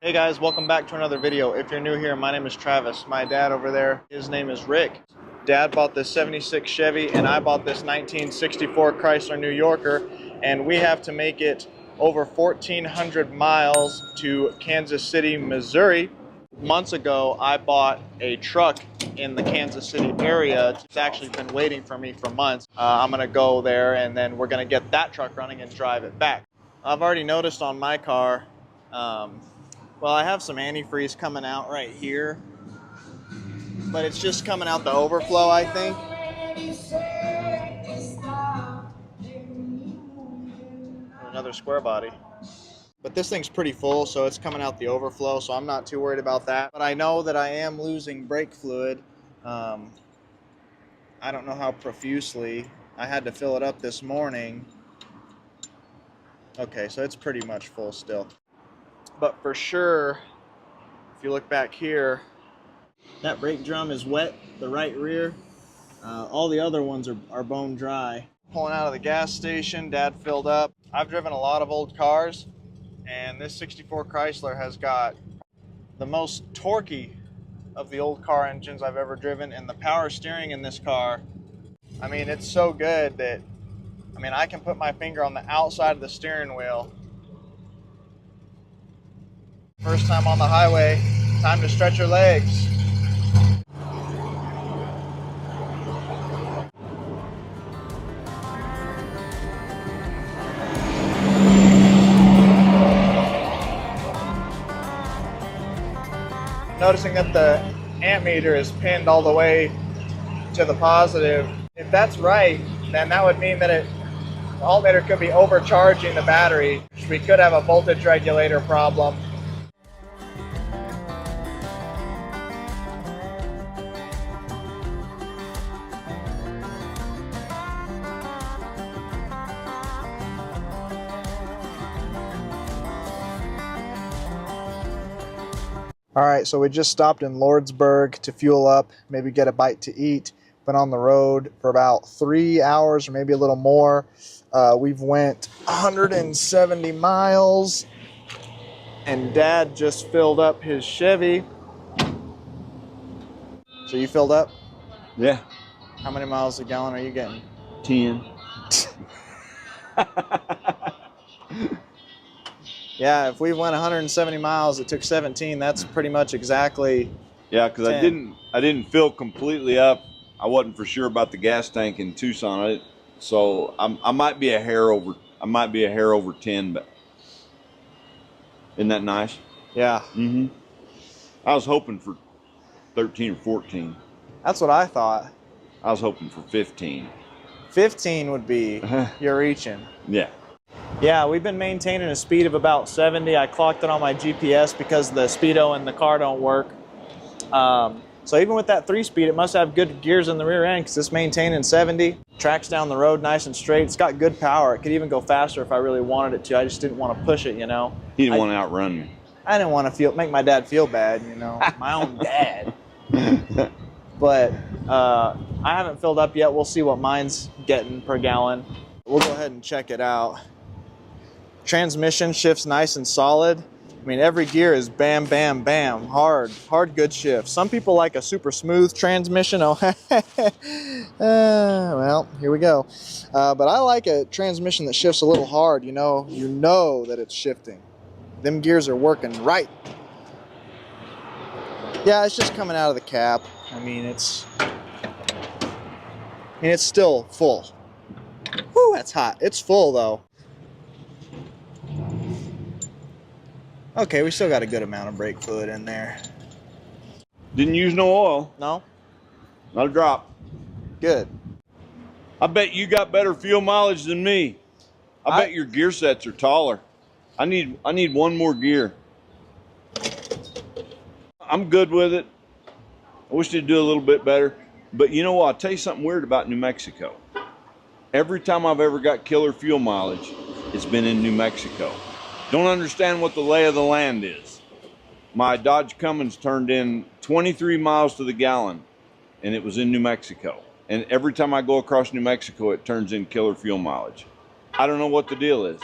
Hey guys, welcome back to another video. If you're new here, my name is Travis. My dad over there, his name is Rick. Dad bought this 76 Chevy and I bought this 1964 Chrysler New Yorker, and we have to make it over 1,400 miles to Kansas City, Missouri. Months ago, I bought a truck in the Kansas City area. It's actually been waiting for me for months. I'm gonna go there and then we're gonna get that truck running and drive it back. I've already noticed on my car, well, I have some antifreeze coming out right here, but it's just coming out the overflow, I think. Another square body. But this thing's pretty full, so it's coming out the overflow, so I'm not too worried about that. But I know that I am losing brake fluid. I don't know how profusely. I had to fill it up this morning. Okay, so it's pretty much full still. But for sure, if you look back here, that brake drum is wet, the right rear. All the other ones are bone dry. Pulling out of the gas station, Dad filled up. I've driven a lot of old cars, and this 64 Chrysler has got the most torquey of the old car engines I've ever driven, and the power steering in this car, I mean, it's so good that, I mean, I can put my finger on the outside of the steering wheel. First time on the highway, time to stretch your legs. Noticing that the amp meter is pinned all the way to the positive. If that's right, then that would mean that the alternator could be overcharging the battery. We could have a voltage regulator problem. All right, so we just stopped in Lordsburg to fuel up, maybe get a bite to eat. Been on the road for about 3 hours or maybe a little more. We've went 170 miles, and Dad just filled up his Chevy. So you filled up? Yeah. How many miles a gallon are you getting? 10. Yeah, if we went 170 miles, it took 17. That's pretty much exactly. Yeah, because I didn't fill completely up. I wasn't for sure about the gas tank in Tucson, so I might be a hair over. I might be a hair over 10, but isn't that nice? Yeah. Mm-hmm. I was hoping for 13 or 14. That's what I thought. I was hoping for 15. 15 would be you're reaching. Yeah. Yeah, we've been maintaining a speed of about 70. I clocked it on my GPS because the speedo in the car don't work. So even with that 3-speed, it must have good gears in the rear end because it's maintaining 70. Tracks down the road nice and straight. It's got good power. It could even go faster if I really wanted it to. I just didn't want to push it, you know. He didn't want to outrun me. I didn't want to make my dad feel bad, you know. My own dad. But I haven't filled up yet. We'll see what mine's getting per gallon. We'll go ahead and check it out. Transmission shifts nice and solid. I mean, every gear is bam, bam, bam, hard, good shift. Some people like a super smooth transmission. Oh, well, here we go. But I like a transmission that shifts a little hard. You know that it's shifting. Them gears are working right. Yeah, it's just coming out of the cap. I mean, it's still full. Whew, that's hot. It's full though. Okay, we still got a good amount of brake fluid in there. Didn't use no oil. No? Not a drop. Good. I bet you got better fuel mileage than me. I bet your gear sets are taller. I need one more gear. I'm good with it. I wish they'd do a little bit better. But you know what? I'll tell you something weird about New Mexico. Every time I've ever got killer fuel mileage, it's been in New Mexico. Don't understand what the lay of the land is. My Dodge Cummins turned in 23 miles to the gallon, and it was in New Mexico. And every time I go across New Mexico, it turns in killer fuel mileage. I don't know what the deal is.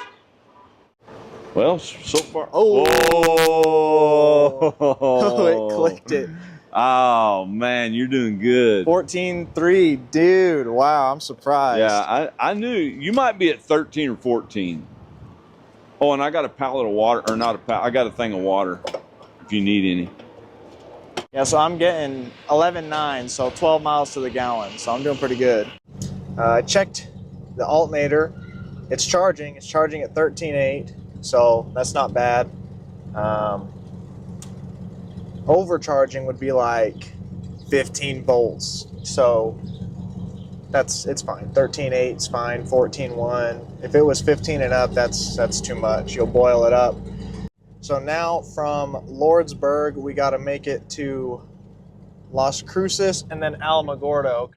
Well, so far. Oh! Oh, it clicked it. Oh man, you're doing good. 14.3, dude. Wow, I'm surprised. Yeah, I knew you might be at 13 or 14. Oh, and I got a pallet of water, or not a pallet, I got a thing of water if you need any. Yeah, so I'm getting 11.9, so 12 miles to the gallon. So I'm doing pretty good. I checked the alternator. It's charging at 13.8, so that's not bad. Overcharging would be like 15 volts, so it's fine. 13.8 is fine. 14.1. If it was 15 and up, that's too much. You'll boil it up. So now from Lordsburg, we got to make it to Las Cruces and then Alamogordo.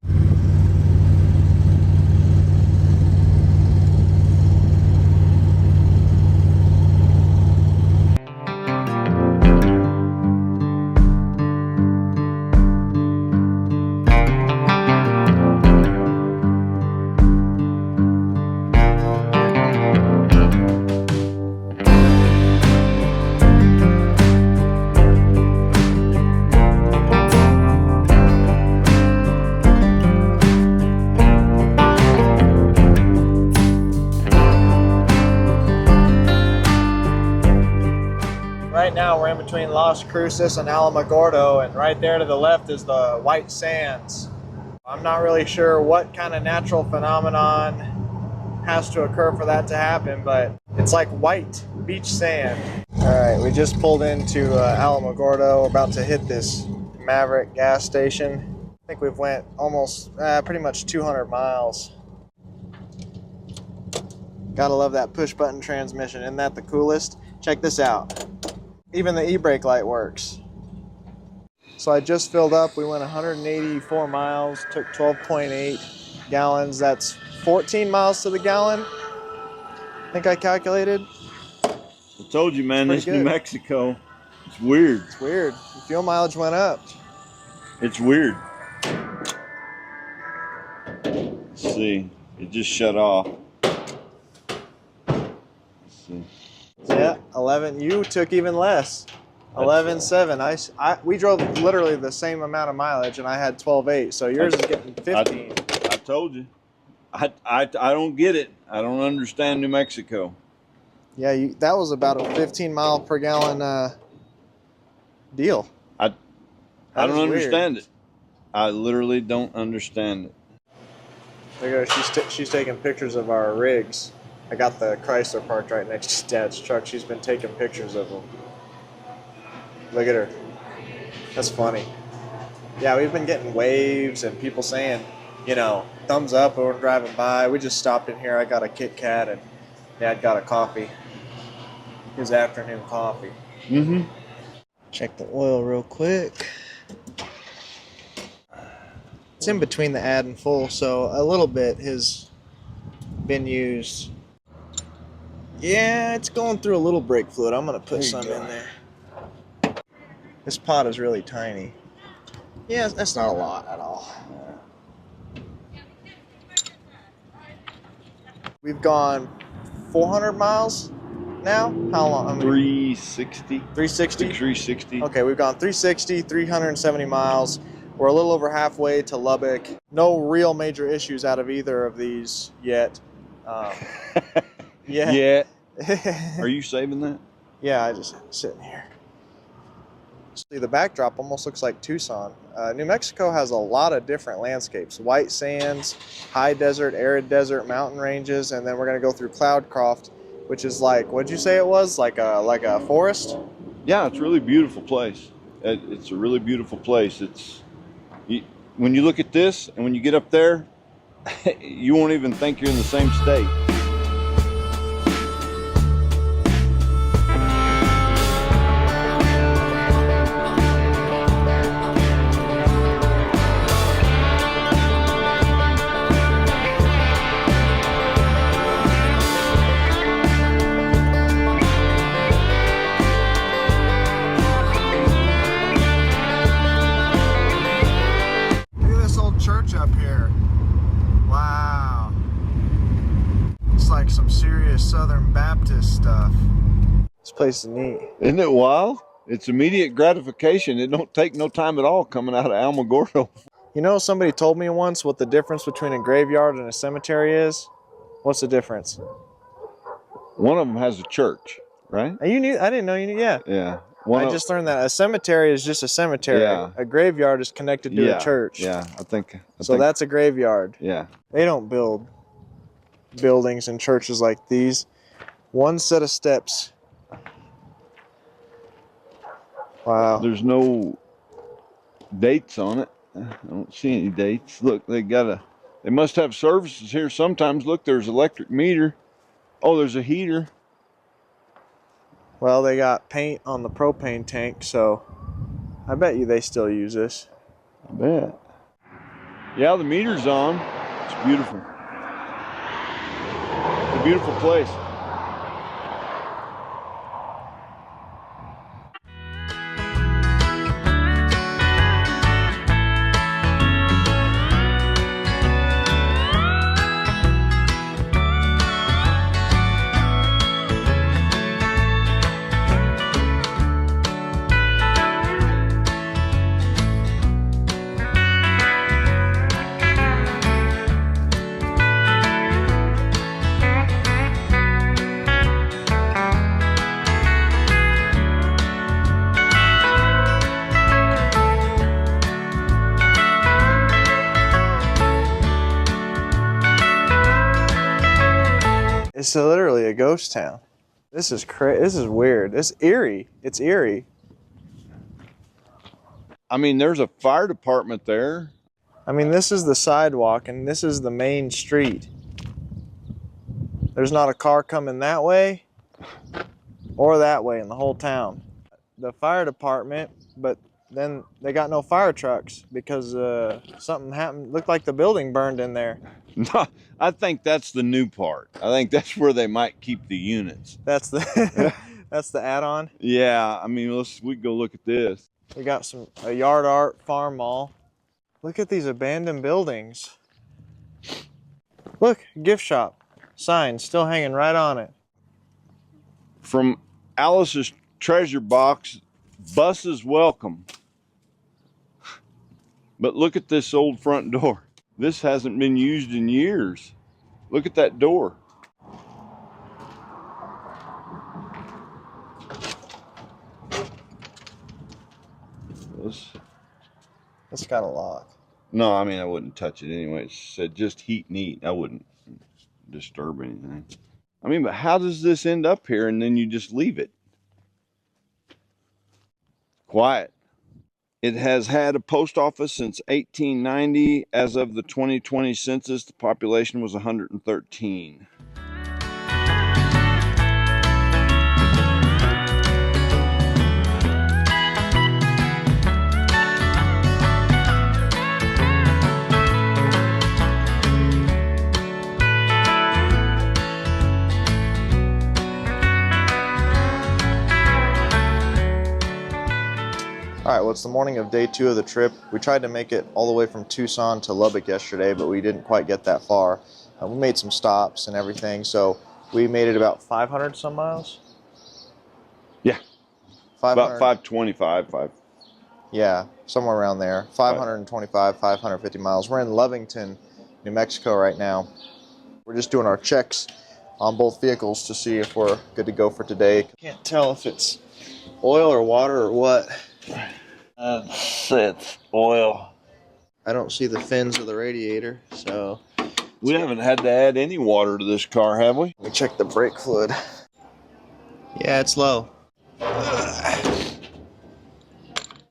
Right now we're in between Las Cruces and Alamogordo, and right there to the left is the white sands. I'm not really sure what kind of natural phenomenon has to occur for that to happen, but it's like white beach sand. All right, we just pulled into Alamogordo, about to hit this Maverick gas station. I think we've went almost pretty much 200 miles. Gotta love that push button transmission. Isn't that the coolest? Check this out. Even the e-brake light works. So I just filled up. We went 184 miles, took 12.8 gallons. That's 14 miles to the gallon. I think I calculated. I told you, man, this New Mexico, it's weird. It's weird. The fuel mileage went up. It's weird. Let's see. It just shut off. Let's see. Yeah, 11. You took even less. 11.7. We drove literally the same amount of mileage, and I had 12.8. So yours is getting 15. I told you. I don't get it. I don't understand New Mexico. Yeah, that was about a 15 mile per gallon deal. I don't understand it. I literally don't understand it. There you go. She's taking pictures of our rigs. I got the Chrysler parked right next to Dad's truck. She's been taking pictures of them. Look at her. That's funny. Yeah, we've been getting waves and people saying, you know, thumbs up when we're driving by. We just stopped in here. I got a Kit Kat and Dad got a coffee. His afternoon coffee. Mm-hmm. Check the oil real quick. It's in between the add and full, so a little bit has been used. Yeah, it's going through a little brake fluid. I'm going to put some in there. This pot is really tiny. Yeah, that's not a lot at all. We've gone 400 miles now? How long? I mean, 360. 360? 360. Okay, we've gone 360, 370 miles. We're a little over halfway to Lubbock. No real major issues out of either of these yet. Yeah. Yeah. Are you saving that? Yeah, I just sitting here. See, the backdrop almost looks like Tucson. New Mexico has a lot of different landscapes. White sands, high desert, arid desert, mountain ranges, and then we're going to go through Cloudcroft, which is like, what'd you say it was? Like a forest? Yeah, it's a really beautiful place. It's a really beautiful place. When you look at this and when you get up there, you won't even think you're in the same state. Up here. Wow. It's like some serious Southern Baptist stuff. This place is neat. Isn't it wild? It's immediate gratification. It don't take no time at all coming out of Alamogordo. You know, somebody told me once what the difference between a graveyard and a cemetery is. What's the difference? One of them has a church, right? You knew? I didn't know you knew. Yeah. Yeah. I just learned that a cemetery is just a cemetery. Yeah. A graveyard is connected to a church. Yeah, I think. That's a graveyard. Yeah. They don't build buildings and churches like these. One set of steps. Wow. There's no dates on it. I don't see any dates. Look, they must have services here sometimes. Look, there's electric meter. Oh, there's a heater. Well, they got paint on the propane tank, so I bet you they still use this. I bet. Yeah, the meter's on. It's beautiful. It's a beautiful place. It's literally a ghost town. This is This is weird. It's eerie. It's eerie. I mean, there's a fire department there. I mean, this is the sidewalk, and this is the main street. There's not a car coming that way or that way in the whole town. The fire department, but then they got no fire trucks because something happened. Looked like the building burned in there. No, I think that's the new part. I think that's where they might keep the units. That's the that's the add-on. Yeah, I mean, we can go look at this. We got a yard art farm mall. Look at these abandoned buildings. Look, gift shop sign still hanging right on it. From Alice's treasure box, buses welcome. But look at this old front door. This hasn't been used in years. Look at that door. It's got a lock. No, I mean, I wouldn't touch it anyway. It said just heat and eat. I wouldn't disturb anything. I mean, but how does this end up here and then you just leave it? Quiet. It has had a post office since 1890. As of the 2020 census, the population was 113. All right, well, it's the morning of day 2 of the trip. We tried to make it all the way from Tucson to Lubbock yesterday, but we didn't quite get that far. We made some stops and everything, so we made it about 500 some miles. Yeah, 500, about 525. Yeah, somewhere around there. 525, 550 miles. We're in Lovington, New Mexico right now. We're just doing our checks on both vehicles to see if we're good to go for today. Can't tell if it's oil or water or what. It's oil. I don't see the fins of the radiator, so We haven't had to add any water to this car, have we? let me check the brake fluid. Yeah, it's low.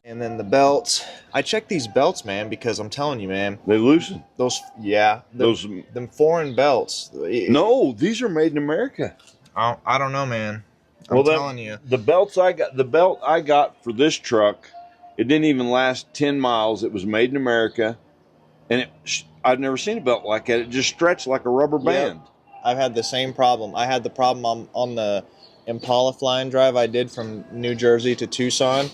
And then the belts. I checked these belts, man, because I'm telling you, man. They loosen. Them foreign belts. No, these are made in America. I don't know, man. I'm telling you. The belt I got for this truck, it didn't even last 10 miles. It was made in America, and I've never seen a belt like that. It just stretched like a rubber band. Yep. I've had the same problem. I had the problem on the Impala flying drive I did from New Jersey to Tucson,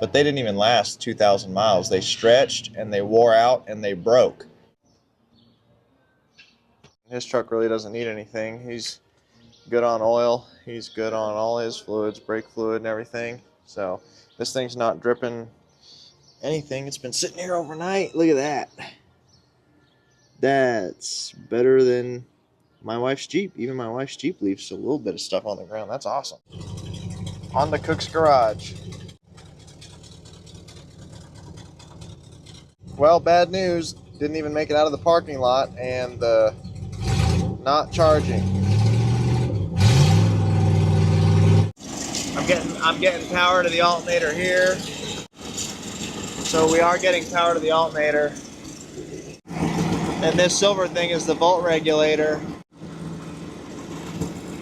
but they didn't even last 2,000 miles. They stretched, and they wore out, and they broke. His truck really doesn't need anything. He's good on oil. He's good on all his fluids, brake fluid and everything. So this thing's not dripping anything. It's been sitting here overnight. Look at that. That's better than my wife's Jeep. Even my wife's Jeep leaves a little bit of stuff on the ground. That's awesome. On the cook's garage. Well, bad news. Didn't even make it out of the parking lot, and not charging. I'm getting power to the alternator here. So we are getting power to the alternator. And this silver thing is the volt regulator.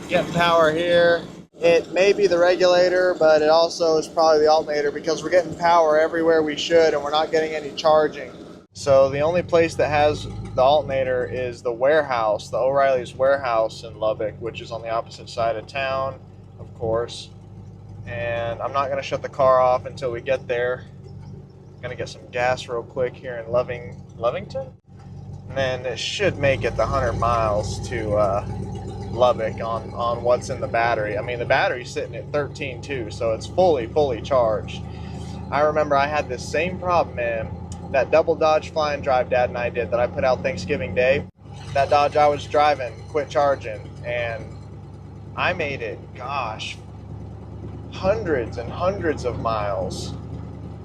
Getting power here. It may be the regulator, but it also is probably the alternator because we're getting power everywhere we should and we're not getting any charging. So the only place that has the alternator is the warehouse, the O'Reilly's warehouse in Lubbock, which is on the opposite side of town, of course. And I'm not going to shut the car off until we get there. I'm going to get some gas real quick here in Lovington. And then it should make it the 100 miles to Lubbock on what's in the battery. I mean, the battery's sitting at 13.2, so it's fully charged. I remember I had this same problem, man. That double Dodge Fly-In Drive Dad and I did that I put out Thanksgiving Day. That Dodge I was driving quit charging, and I made it, gosh, hundreds and hundreds of miles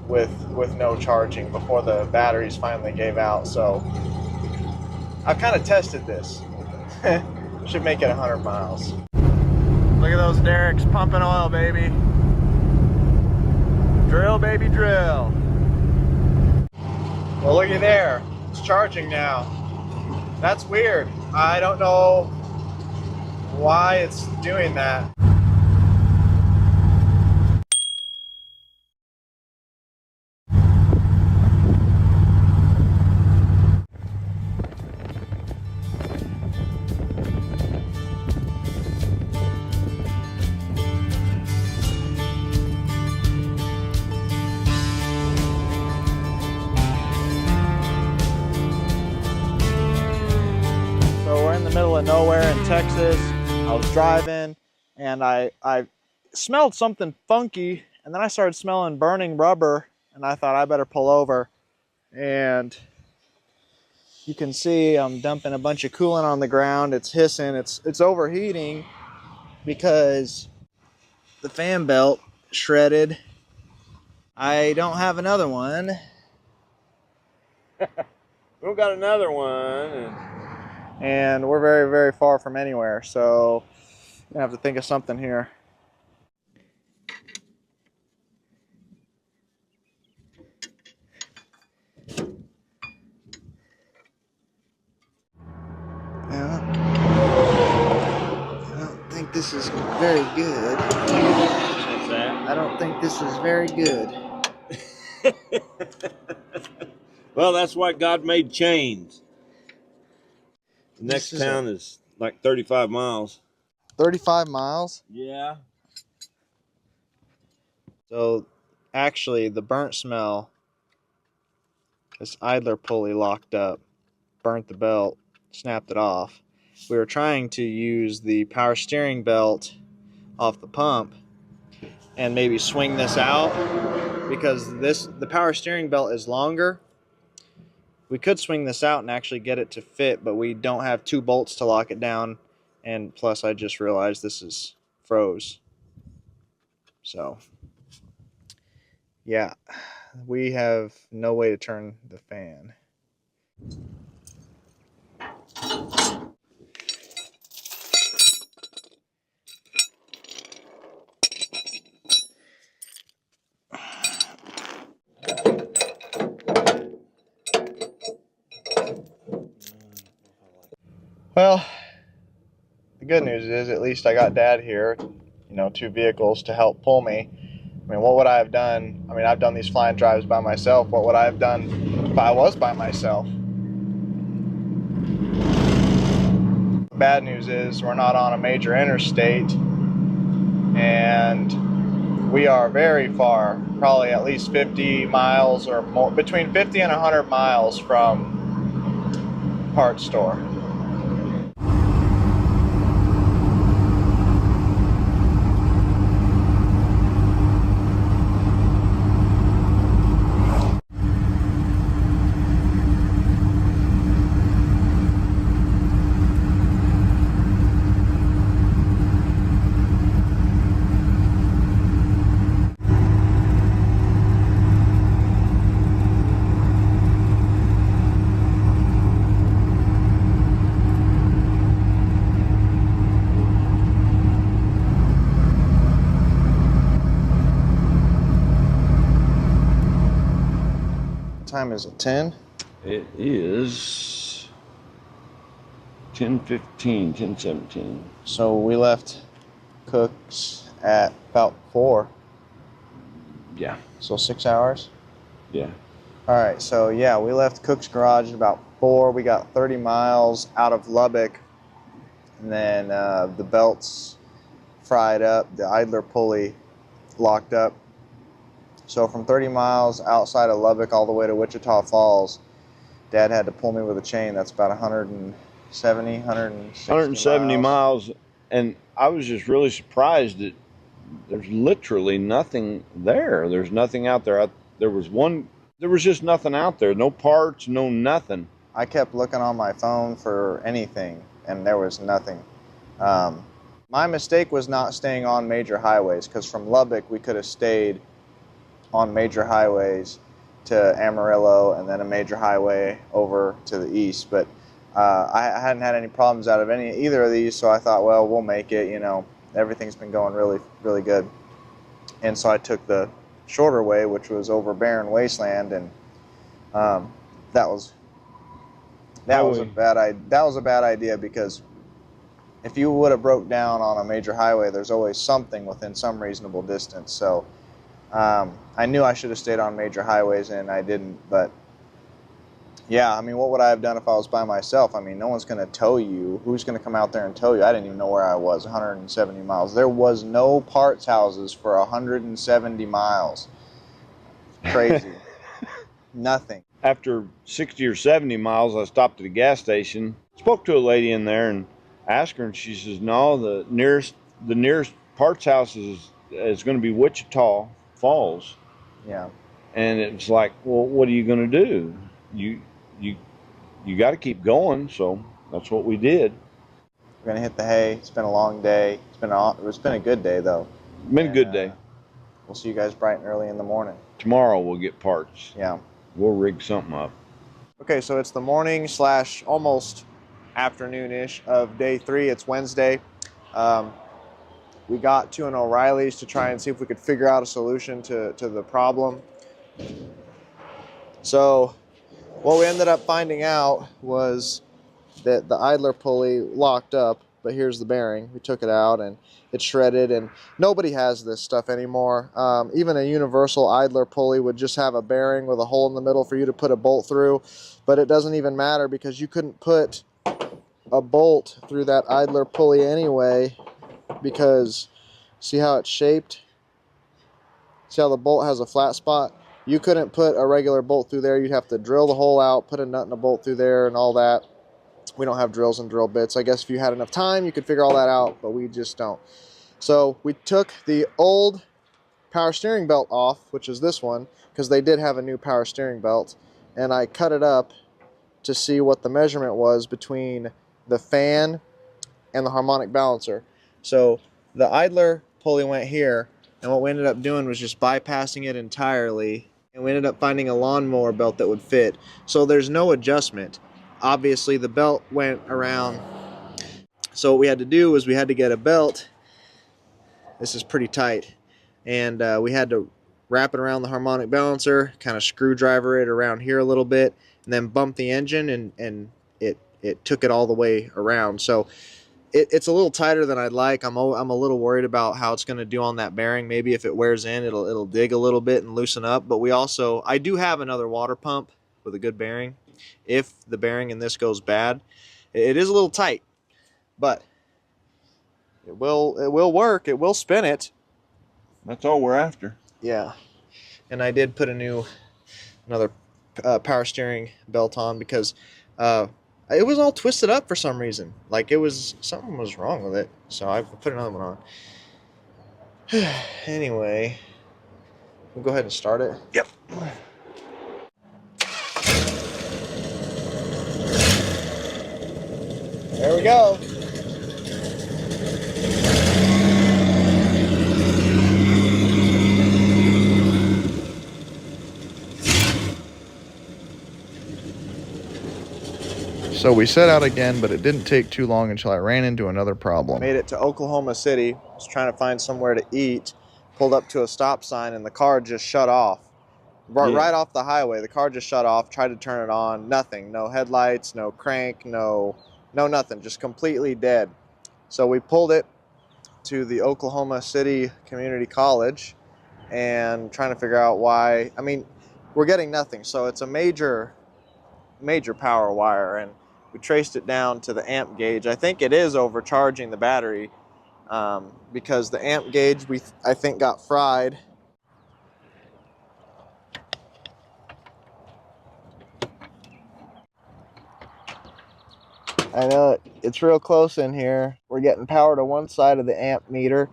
with no charging before the batteries finally gave out. So I've kind of tested this. Should make it 100 miles. Look at those derricks pumping oil, baby. Drill, baby, drill. Well, looky there. It's charging now. That's weird. I don't know why it's doing that. Middle of nowhere in Texas. I was driving and I smelled something funky, and then I started smelling burning rubber, and I thought I better pull over. And you can see I'm dumping a bunch of coolant on the ground. It's hissing, it's overheating because the fan belt shredded. I don't have another one. We got another one. And we're very far from anywhere, so I have to think of something here. Yeah. I don't think this is very good. What's that? I don't think this is very good. Well, that's why God made chains. The next town is like 35 miles. 35 miles? Yeah. So actually the burnt smell, this idler pulley locked up, burnt the belt, snapped it off. We were trying to use the power steering belt off the pump and maybe swing this out because the power steering belt is longer. We could swing this out and actually get it to fit, but we don't have two bolts to lock it down. And plus, I just realized this is froze. So, yeah, we have no way to turn the fan. Well, the good news is at least I got Dad here, you know, 2 vehicles to help pull me. I mean, what would I have done? I mean, I've done these flying drives by myself. What would I have done if I was by myself? The bad news is we're not on a major interstate, and we are very far, probably at least 50 miles or more, between 50 and 100 miles from parts store. time is it? 10? It is 10:15, 10:17. So we left Cook's at about 4. Yeah. So 6 hours? Yeah. All right, so yeah, we left Cook's garage at about 4. We got 30 miles out of Lubbock, and then the belts fried up, the idler pulley locked up. So from 30 miles outside of Lubbock all the way to Wichita Falls, Dad had to pull me with a chain. That's about 170 miles. And I was just really surprised that there's literally nothing there. There's nothing out there. There was just nothing out there. No parts, no nothing. I kept looking on my phone for anything, and there was nothing. My mistake was not staying on major highways, because from Lubbock we could have stayed on major highways to Amarillo and then a major highway over to the east. But I hadn't had any problems out of either of these, so I thought, well, we'll make it. You know, everything's been going really, really good. And so I took the shorter way, which was over barren wasteland, and that was a bad idea, because if you would have broke down on a major highway, there's always something within some reasonable distance. So I knew I should have stayed on major highways, and I didn't. But yeah, I mean, what would I have done if I was by myself? I mean, no one's going to tow you. Who's going to come out there and tow you? I didn't even know where I was, 170 miles. There was no parts houses for 170 miles. Crazy. Nothing. After 60 or 70 miles, I stopped at a gas station, spoke to a lady in there, and asked her, and she says, no, the nearest parts house is going to be Wichita Falls. Yeah. And it was like, well, what are you going to do? You got to keep going. So that's what we did. We're going to hit the hay. It's been a long day. It's been a good day, though. Been a good day. We'll see you guys bright and early in the morning. Tomorrow we'll get parts. Yeah. We'll rig something up. Okay, so it's the morning / almost afternoon-ish of day 3. It's Wednesday. We got to an O'Reilly's to try and see if we could figure out a solution to the problem. So what we ended up finding out was that the idler pulley locked up, but here's the bearing. We took it out and it's shredded, and nobody has this stuff anymore. Even a universal idler pulley would just have a bearing with a hole in the middle for you to put a bolt through, but it doesn't even matter, because you couldn't put a bolt through that idler pulley anyway, because see how it's shaped? See how the bolt has a flat spot? You couldn't put a regular bolt through there. You'd have to drill the hole out, put a nut and a bolt through there and all that. We don't have drills and drill bits. I guess if you had enough time, you could figure all that out, but we just don't. So we took the old power steering belt off, which is this one, because they did have a new power steering belt, and I cut it up to see what the measurement was between the fan and the harmonic balancer. So the idler pulley went here, and what we ended up doing was just bypassing it entirely, and we ended up finding a lawnmower belt that would fit. So there's no adjustment. Obviously the belt went around, so what we had to do was we had to get a belt. This is pretty tight, and we had to wrap it around the harmonic balancer, kind of screwdriver it around here a little bit, and then bump the engine, and it took it all the way around. So it's a little tighter than I'd like. I'm a little worried about how it's going to do on that bearing. Maybe if it wears in, it'll dig a little bit and loosen up. But I do have another water pump with a good bearing. If the bearing in this goes bad, it is a little tight, but it will work. It will spin it. That's all we're after. Yeah, and I did put another power steering belt on, because it was all twisted up for some reason. Like something was wrong with it. So I put another one on. Anyway, we'll go ahead and start it. Yep. There we go. So we set out again, but it didn't take too long until I ran into another problem. Made it to Oklahoma City, was trying to find somewhere to eat, pulled up to a stop sign, and the car just shut off. right off the highway. The car just shut off, tried to turn it on, nothing. No headlights, no crank, no nothing, just completely dead. So we pulled it to the Oklahoma City Community College and trying to figure out why. I mean, we're getting nothing. So it's a major power wire, and we traced it down to the amp gauge. I think it is overcharging the battery because the amp gauge I think got fried. I know it's real close in here. We're getting power to one side of the amp meter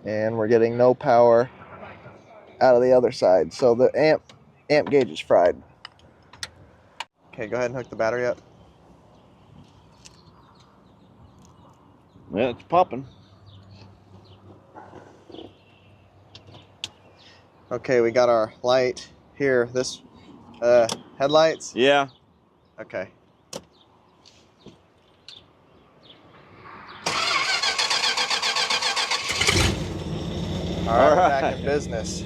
and we're getting no power out of the other side. So the amp gauge is fried. Okay, go ahead and hook the battery up. Yeah, it's popping. Okay, we got our light here. This headlights? Yeah. Okay. All right, back in business.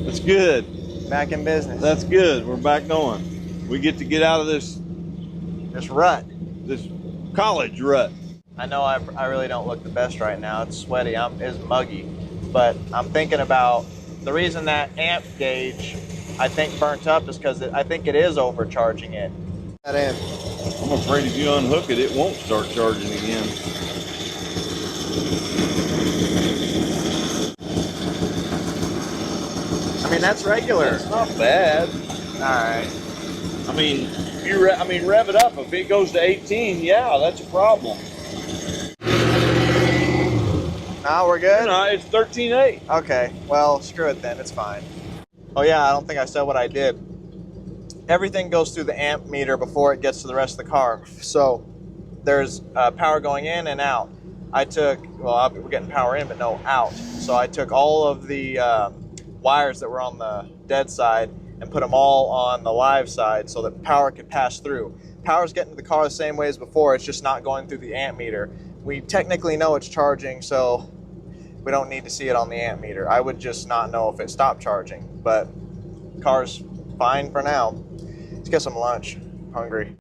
That's good. Back in business. That's good. We're back going. We get to get out of this rut. This college rut. I know I really don't look the best right now. It's sweaty. It's muggy. But I'm thinking about the reason that amp gauge I think burnt up is because I think it is overcharging it. That in. I'm afraid if you unhook it, it won't start charging again. I mean, that's regular. It's not bad. All right. I mean, rev it up. If it goes to 18, yeah, that's a problem. Now we're good? No, it's 13.8. Okay, well, screw it then. It's fine. Oh yeah, I don't think I said what I did. Everything goes through the amp meter before it gets to the rest of the car. So there's power going in and out. We're getting power in, but no out. So I took all of the wires that were on the dead side and put them all on the live side so that power could pass through. Power's getting to the car the same way as before, it's just not going through the amp meter. We technically know it's charging, so we don't need to see it on the amp meter. I would just not know if it stopped charging, but the car's fine for now. Let's get some lunch. I'm hungry.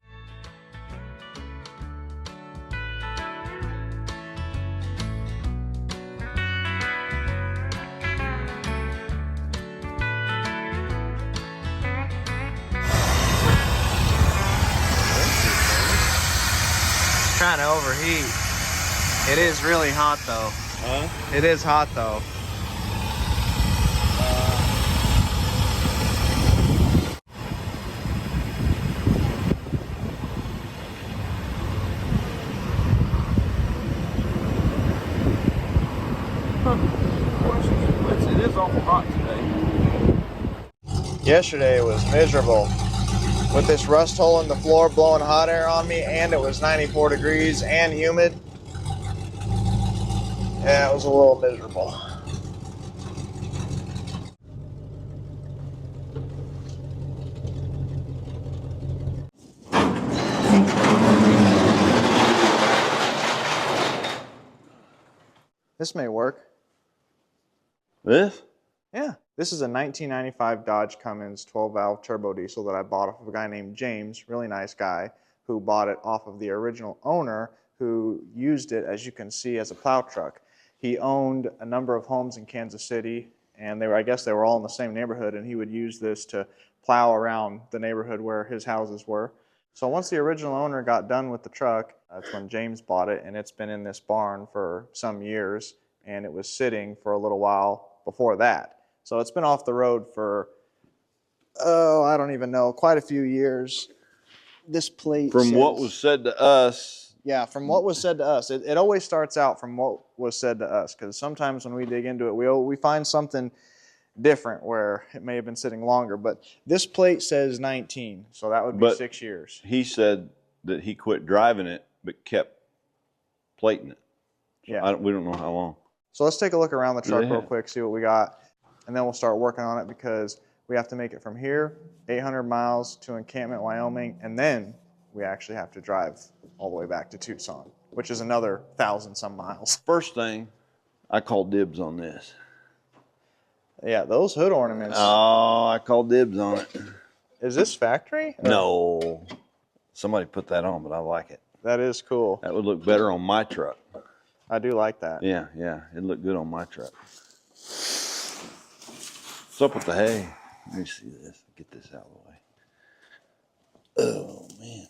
Trying to overheat. It is really hot though. Huh? It is hot though. It is awful hot today. Yesterday it was miserable. With this rust hole in the floor blowing hot air on me, and it was 94 degrees and humid. Yeah, it was a little miserable. This may work. This? Yeah. This is a 1995 Dodge Cummins 12-valve turbo diesel that I bought off of a guy named James, really nice guy, who bought it off of the original owner who used it, as you can see, as a plow truck. He owned a number of homes in Kansas City, and I guess they were all in the same neighborhood, and he would use this to plow around the neighborhood where his houses were. So once the original owner got done with the truck, that's when James bought it, and it's been in this barn for some years, and it was sitting for a little while before that. So it's been off the road for, I don't even know, quite a few years. This plate From says, what was said to us. Yeah, from what was said to us. It always starts out from what was said to us, because sometimes when we dig into it, we find something different where it may have been sitting longer. But this plate says 19, so that would be 6 years. He said that he quit driving it, but kept plating it. So Yeah. we don't know how long. So let's take a look around the truck real quick, see what we got. And then we'll start working on it because we have to make it from here, 800 miles to Encampment, Wyoming, and then we actually have to drive all the way back to Tucson, which is another 1,000 some miles. First thing, I call dibs on this. Yeah, those hood ornaments. Oh, I called dibs on it. Is this factory? No. Somebody put that on, but I like it. That is cool. That would look better on my truck. I do like that. Yeah, it'd look good on my truck. What's up with the hay? Let me see this. Get this out of the way. Oh, man.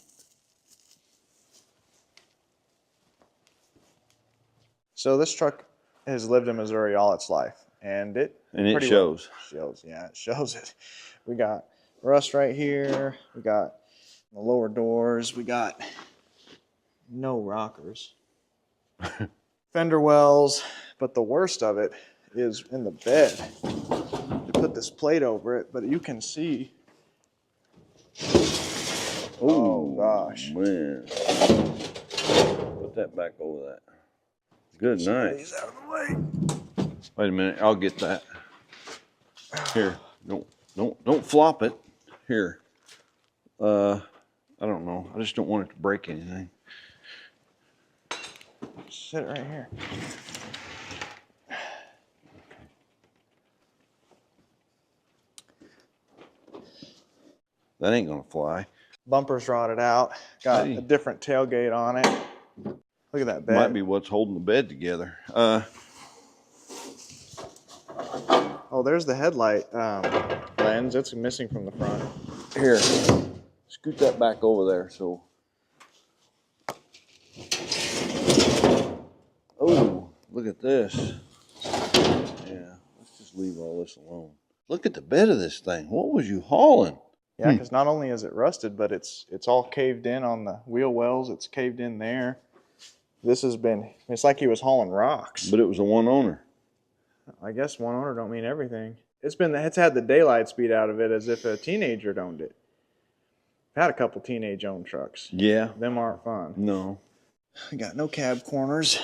So this truck has lived in Missouri all its life, and it shows. Yeah, it shows it. We got rust right here. We got the lower doors. We got no rockers. Fender wells, but the worst of it is in the bed. They put this plate over it, but you can see. Oh gosh. Man. Put that back over that. Good night. These out of the way. Wait a minute, I'll get that. Here, don't flop it. Here. I don't know. I just don't want it to break anything. Sit right here. That ain't gonna fly. Bumper's rotted out. Got a different tailgate on it. Look at that bed. Might be what's holding the bed together. Oh, there's the headlight lens. It's missing from the front. Here, scoot that back over there. So, oh, look at this. Yeah, let's just leave all this alone. Look at the bed of this thing. What was you hauling? Yeah, because not only is it rusted, but it's all caved in on the wheel wells. It's caved in there. This has been, it's like he was hauling rocks. But it was a one owner. I guess one owner don't mean everything. It's had the daylights beat out of it as if a teenager owned it. I've had a couple teenage owned trucks. Yeah. Them aren't fun. No. I got no cab corners.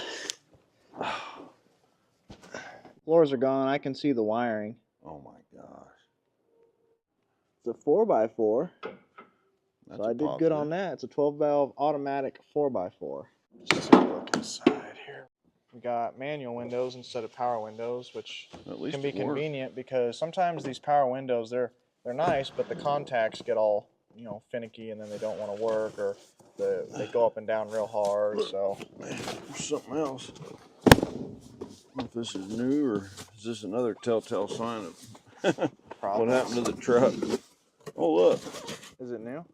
Floors are gone. I can see the wiring. Oh my gosh. It's a 4x4. That's So I did good on that. It's a 12-valve automatic 4x4. Let's take a look inside here. We got manual windows instead of power windows, which can be convenient because sometimes these power windows, they're nice, but the contacts get all, finicky, and then they don't want to work, or they go up and down real hard. So there's something else. I don't know if this is new or is this another telltale sign of what happened to the truck. Oh, look. Is it new?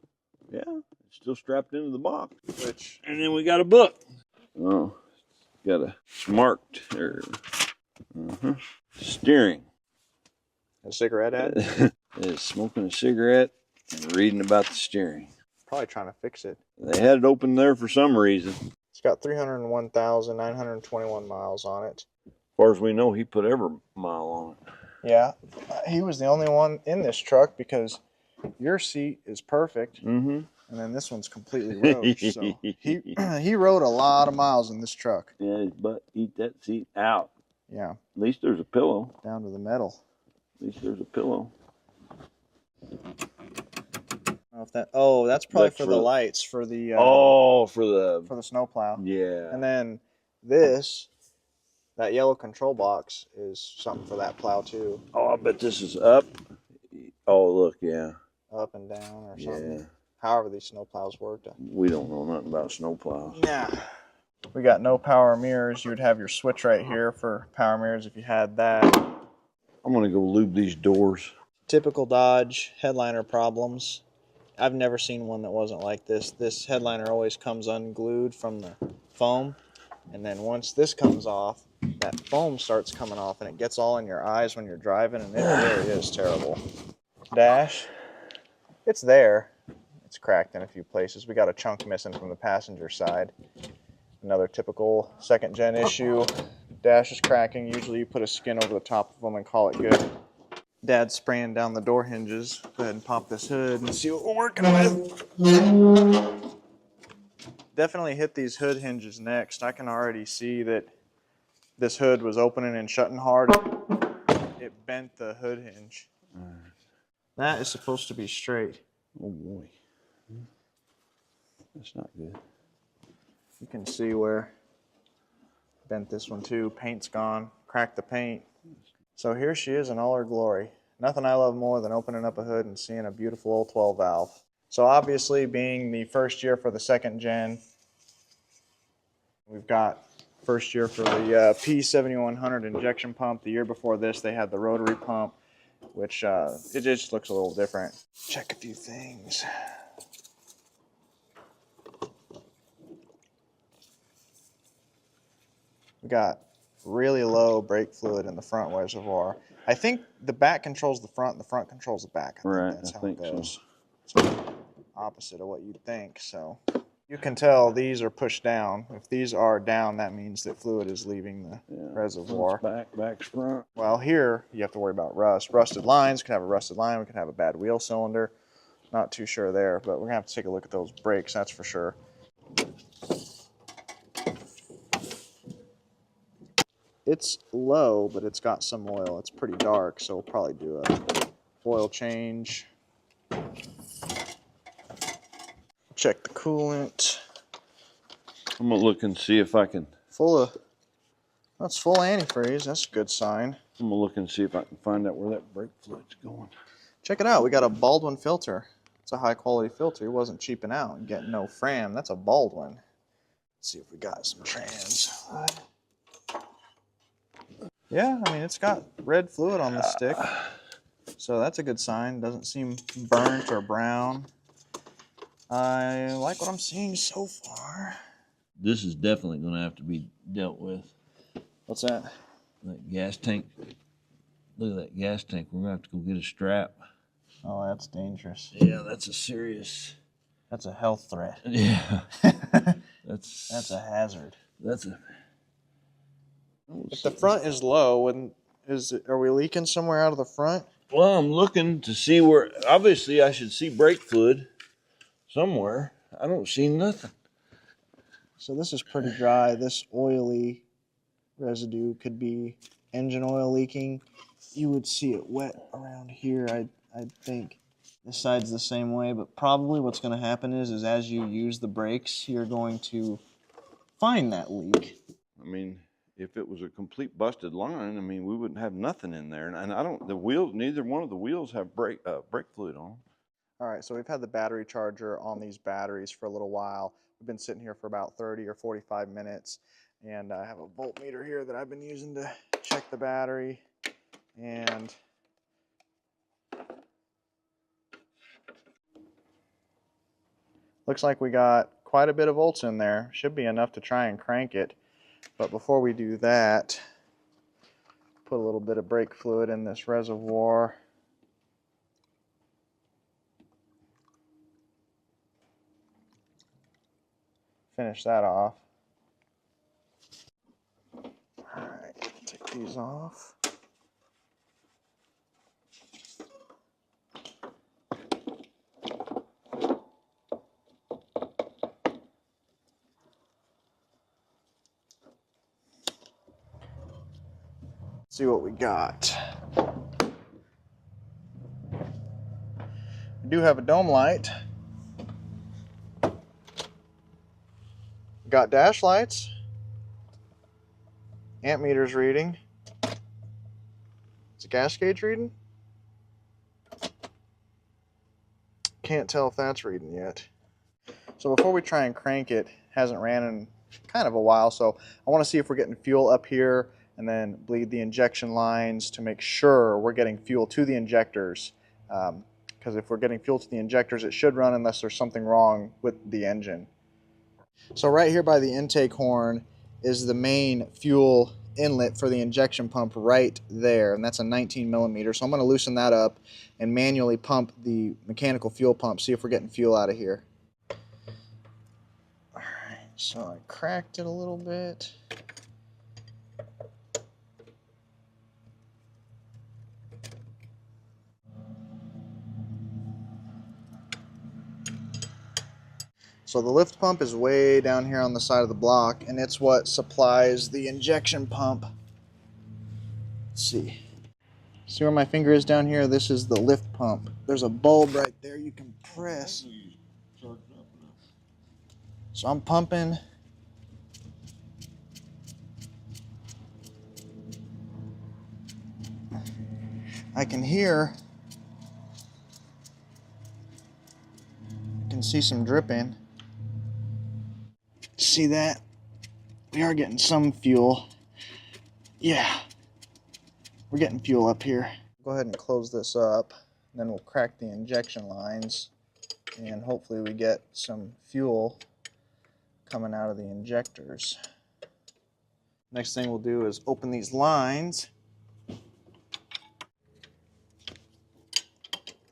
Yeah, it's still strapped into the box. And then we got a book. Oh, got a marked steering. A cigarette ad? Is smoking a cigarette and reading about the steering. Probably trying to fix it. They had it open there for some reason. It's got 301,921 miles on it. As far as we know, he put every mile on it. Yeah, he was the only one in this truck because your seat is perfect, and then this one's completely roached. So he rode a lot of miles in this truck. Yeah, his butt eat that seat out. Yeah. At least there's a pillow. Down to the metal. At least there's a pillow. That's probably for the lights for the for the snowplow. Yeah. And then that yellow control box is something for that plow too. Oh, I bet this is up. Oh, look, yeah. Up and down or something. Yeah. However these snowplows worked. We don't know nothing about snowplows. Yeah. We got no power mirrors. You would have your switch right here for power mirrors if you had that. I'm going to go lube these doors. Typical Dodge headliner problems. I've never seen one that wasn't like this. This headliner always comes unglued from the foam. And then once this comes off, that foam starts coming off and it gets all in your eyes when you're driving, and it really is terrible. Dash, it's there. It's cracked in a few places. We got a chunk missing from the passenger side. Another typical second gen issue. Dash is cracking. Usually you put a skin over the top of them and call it good. Dad's spraying down the door hinges. Go ahead and pop this hood and see what we're working with. Definitely hit these hood hinges next. I can already see that this hood was opening and shutting hard. It bent the hood hinge. That is supposed to be straight. Oh boy. That's not good. You can see where bent this one too. Paint's gone. Cracked the paint. So here she is in all her glory. Nothing I love more than opening up a hood and seeing a beautiful old 12 valve. So obviously, being the first year for the second gen, we've got first year for the P7100 injection pump. The year before this, they had the rotary pump, which it just looks a little different. Check a few things. We got really low brake fluid in the front reservoir. I think the back controls the front, and the front controls the back. I think that's how it goes. So opposite of what you'd think. So you can tell these are pushed down. If these are down, that means that fluid is leaving the reservoir. Back's front. Well, here you have to worry about rust. Rusted lines. Could have a rusted line. We could have a bad wheel cylinder. Not too sure there, but we're gonna have to take a look at those brakes. That's for sure. It's low, but it's got some oil. It's pretty dark, so we'll probably do a oil change. Check the coolant. I'm gonna look and see if I can. That's full antifreeze. That's a good sign. I'm gonna look and see if I can find out where that brake fluid's going. Check it out. We got a Baldwin filter. It's a high quality filter. It wasn't cheaping out and getting no Fram. That's a Baldwin. Let's see if we got some trans. Yeah, I mean, it's got red fluid on the stick, so that's a good sign. Doesn't seem burnt or brown. I like what I'm seeing so far. This is definitely going to have to be dealt with. What's that? That gas tank. Look at that gas tank. We're going to have to go get a strap. Oh, that's dangerous. Yeah, that's a serious... That's a health threat. Yeah. That's a hazard. That's a... If the front is low, are we leaking somewhere out of the front? Well, I'm looking to see where. Obviously, I should see brake fluid somewhere. I don't see nothing. So this is pretty dry. This oily residue could be engine oil leaking. You would see it wet around here. I think this side's the same way, but probably what's going to happen is as you use the brakes, you're going to find that leak. I mean, if it was a complete busted line, I mean, we wouldn't have nothing in there. And I don't, the wheels, neither one of the wheels have brake fluid on. All right, so we've had the battery charger on these batteries for a little while. We've been sitting here for about 30 or 45 minutes, and I have a voltmeter here that I've been using to check the battery. And looks like we got quite a bit of volts in there. Should be enough to try and crank it. But before we do that, put a little bit of brake fluid in this reservoir. Finish that off. All right, take these off. See what we got. We do have a dome light. Got dash lights. Amp meter's reading. Is a gas gauge reading? Can't tell if that's reading yet. So before we try and crank it, hasn't ran in kind of a while, so I want to see if we're getting fuel up here and then bleed the injection lines to make sure we're getting fuel to the injectors. Because if we're getting fuel to the injectors, it should run unless there's something wrong with the engine. So right here by the intake horn is the main fuel inlet for the injection pump right there, and that's a 19 millimeter. So I'm going to loosen that up and manually pump the mechanical fuel pump, see if we're getting fuel out of here. All right, so I cracked it a little bit. So the lift pump is way down here on the side of the block, and it's what supplies the injection pump. Let's see. See where my finger is down here? This is the lift pump. There's a bulb right there you can press. So I'm pumping. I can hear, I can see some dripping. See that? We are getting some fuel. Yeah, we're getting fuel up here. Go ahead and close this up, and then we'll crack the injection lines, and hopefully we get some fuel coming out of the injectors. Next thing we'll do is open these lines.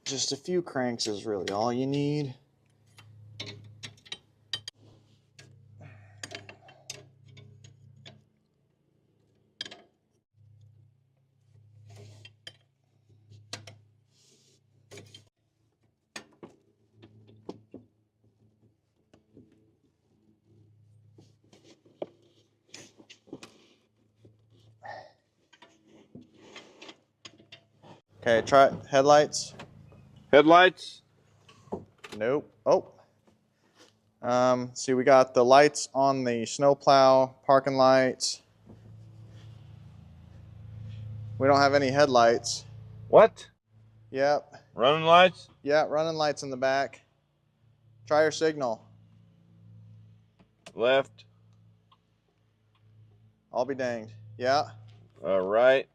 Just a few cranks is really all you need. Okay, try headlights. Headlights? Nope. Oh. See, we got the lights on the snowplow, parking lights. We don't have any headlights. What? Yep. Running lights? Yeah, running lights in the back. Try your signal. Left. I'll be danged. Yeah. Right.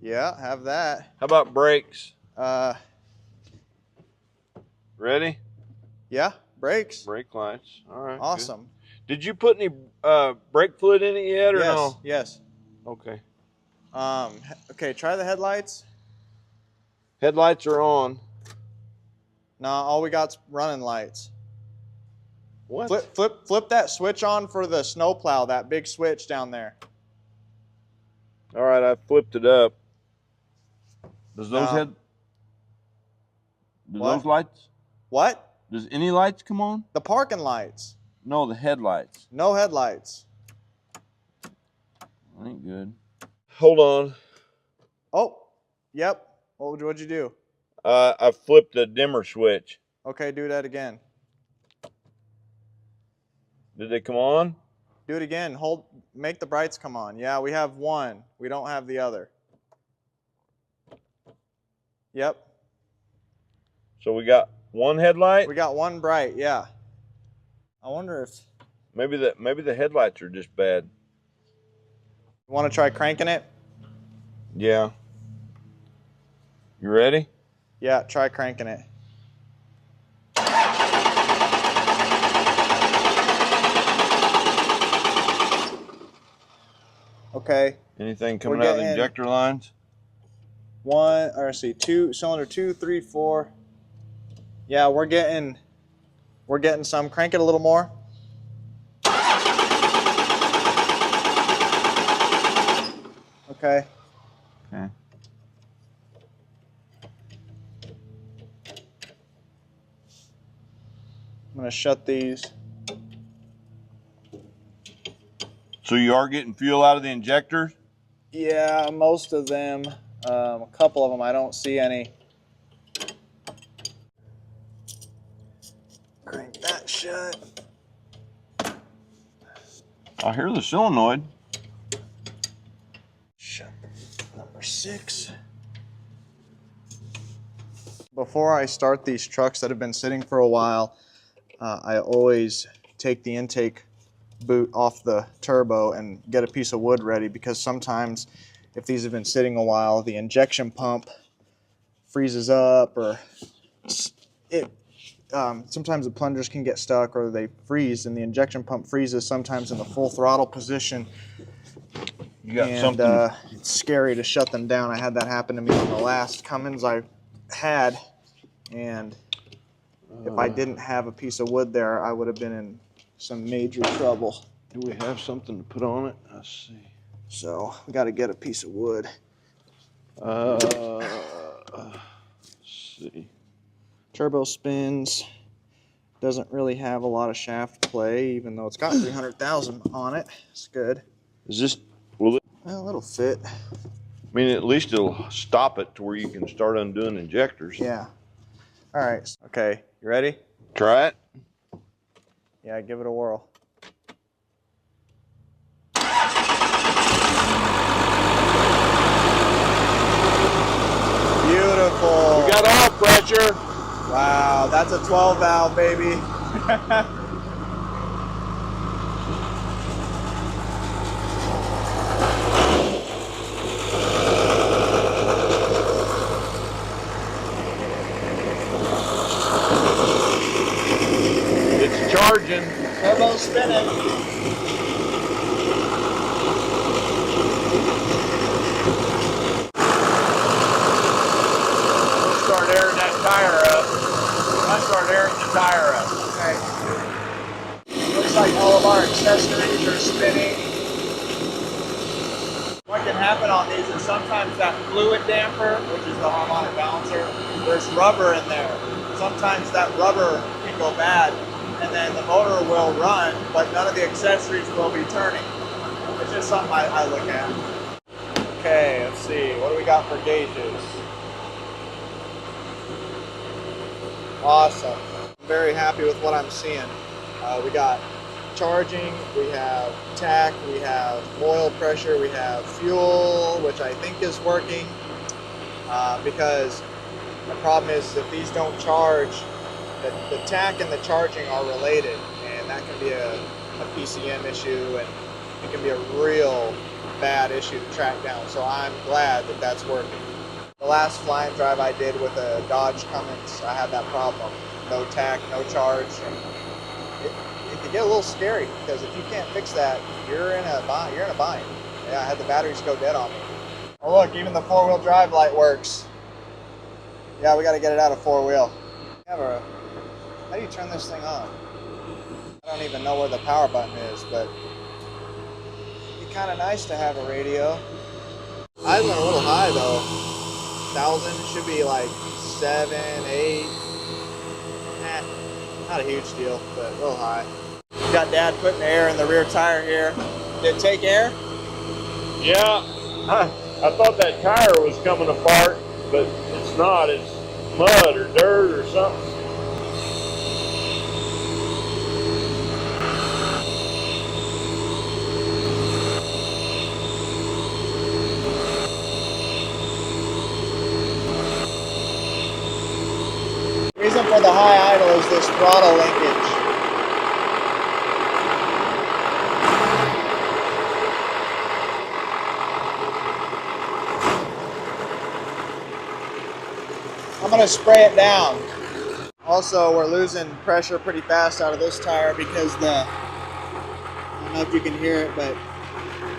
Yeah, have that. How about brakes? Ready? Yeah, brakes. Brake lights. All right. Awesome. Good. Did you put any brake fluid in it yet, or yes, no? Yes. Okay. Okay, try the headlights. Headlights are on. No, all we got's running lights. What? Flip that switch on for the snowplow, that big switch down there. All right, I flipped it up. Does those those lights? What? Does any lights come on? The parking lights. No, the headlights. No headlights. Ain't good. Hold on. Oh, yep. What'd you do? I flipped the dimmer switch. Okay, do that again. Did they come on? Do it again. Make the brights come on. Yeah, we have one. We don't have the other. Yep. So we got one headlight? We got one bright, yeah. I wonder if maybe the headlights are just bad. you want to try cranking it? Yeah. You ready? Yeah, try cranking it. Okay. Anything coming out of the injector lines? Cylinder 2, 3, 4. Yeah, we're getting some. Crank it a little more. Okay. Okay. I'm gonna shut these. So you are getting fuel out of the injectors? Yeah, most of them. A couple of them, I don't see any. Crank that shut. I hear the solenoid. Shut number 6. Before I start these trucks that have been sitting for a while, I always take the intake boot off the turbo and get a piece of wood ready, because sometimes if these have been sitting a while, the injection pump freezes up, or sometimes the plungers can get stuck or they freeze, and the injection pump freezes sometimes in the full throttle position. You got something. It's scary to shut them down. I had that happen to me on the last Cummins I had, and if I didn't have a piece of wood there, I would have been in some major trouble. Do we have something to put on it? Let's see. So we got to get a piece of wood. Let's see. Turbo spins. Doesn't really have a lot of shaft play, even though it's got 300,000 on it. It's good. Is this, will it? Well, it'll fit. I mean, at least it'll stop it to where you can start undoing injectors. Yeah. All right. Okay. You ready? Try it. Yeah, give it a whirl. full. We got oil pressure. Wow, that's a 12 valve, baby. It's charging. Turbo spinning. We'll start airing that tire up. I start airing the tire up. Okay. Looks like all of our accessories are spinning. What can happen on these is sometimes that fluid damper, which is the harmonic balancer, there's rubber in there. Sometimes that rubber can go bad, and then the motor will run, but none of the accessories will be turning. It's just something I look at. Okay, let's see. What do we got for gauges? Awesome. I'm very happy with what I'm seeing. We got charging, we have tack, we have oil pressure, we have fuel, which I think is working, because the problem is if these don't charge, the tack and the charging are related, and that can be a PCM issue, and it can be a real bad issue to track down. So I'm glad that that's working. The last flying drive I did with a Dodge Cummins, I had that problem. No tack, no charge, and it can get a little scary, because if you can't fix that, you're in a bind. Yeah, I had the batteries go dead on me. Oh look, even the four-wheel drive light works. Yeah, we got to get it out of four-wheel. How do you turn this thing on? I don't even know where the power button is, but it'd be kind of nice to have a radio. Eyes went a little high though. 1,000 should be like 7, 8. Not a huge deal, but a little high. We got Dad putting air in the rear tire here. Did it take air? Yeah, I thought that tire was coming apart, but it's not. It's mud or dirt or something. The reason for the high idle is this throttle linkage. I'm going to spray it down. Also, we're losing pressure pretty fast out of this tire because I don't know if you can hear it, but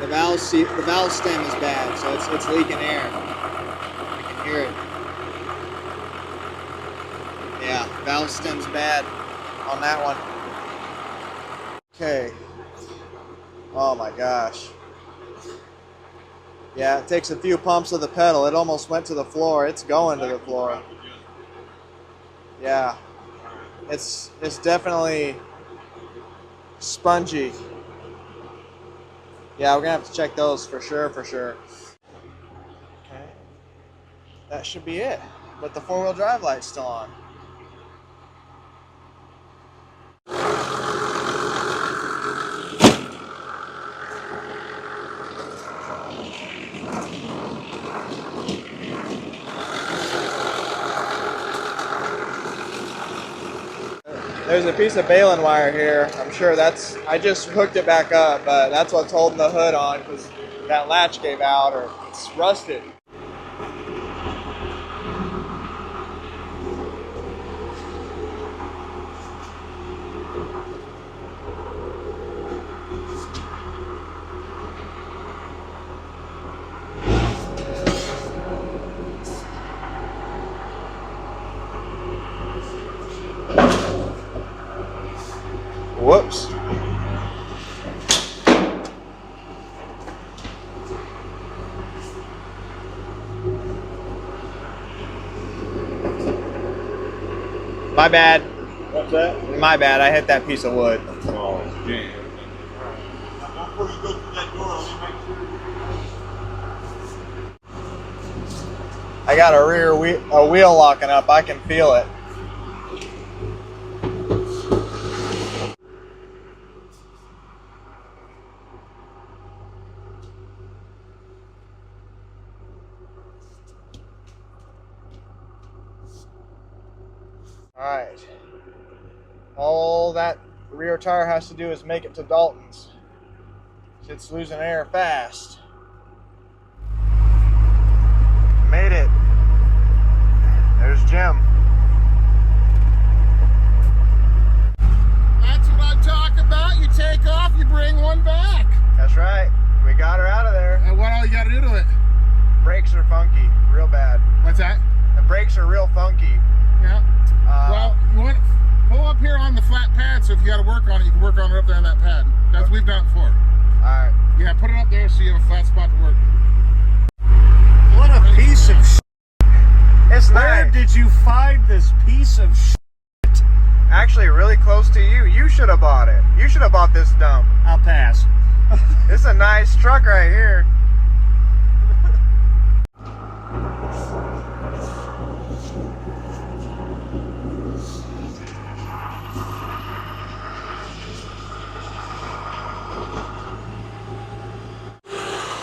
the valve stem is bad, so it's leaking air. You can hear it. Yeah, valve stem's bad on that one. Okay. Oh my gosh. Yeah, it takes a few pumps of the pedal. It almost went to the floor. It's going to the floor. Yeah. It's definitely spongy. Yeah, we're gonna have to check those for sure. Okay. That should be it. But the four-wheel drive light's still on. There's a piece of baling wire here. I'm sure I just hooked it back up, but that's what's holding the hood on, because that latch gave out or it's rusted. Whoops. My bad. What's that? My bad. I hit that piece of wood. Oh, damn. Before you go through that door, let me make sure. I got a wheel locking up. I can feel it. All right. All that rear tire has to do is make it to Dalton's. It's losing air fast. Made it. There's Jim. That's what I'm talking about. You take off, you bring one back. That's right. We got her out of there. And what all you got to do to it? Brakes are funky, real bad. What's that? The brakes are real funky. Yeah. Well, you want pull up here on the flat pad, so if you got to work on it, you can work on it up there on that pad. That's what we've done it before. Alright. Yeah, put it up there so you have a flat spot to work. What a piece of shit. It's Where nice. did you find this piece of shit? Actually, really close to you. You should have bought it. You should have bought this dump. I'll pass. It's a nice truck right here.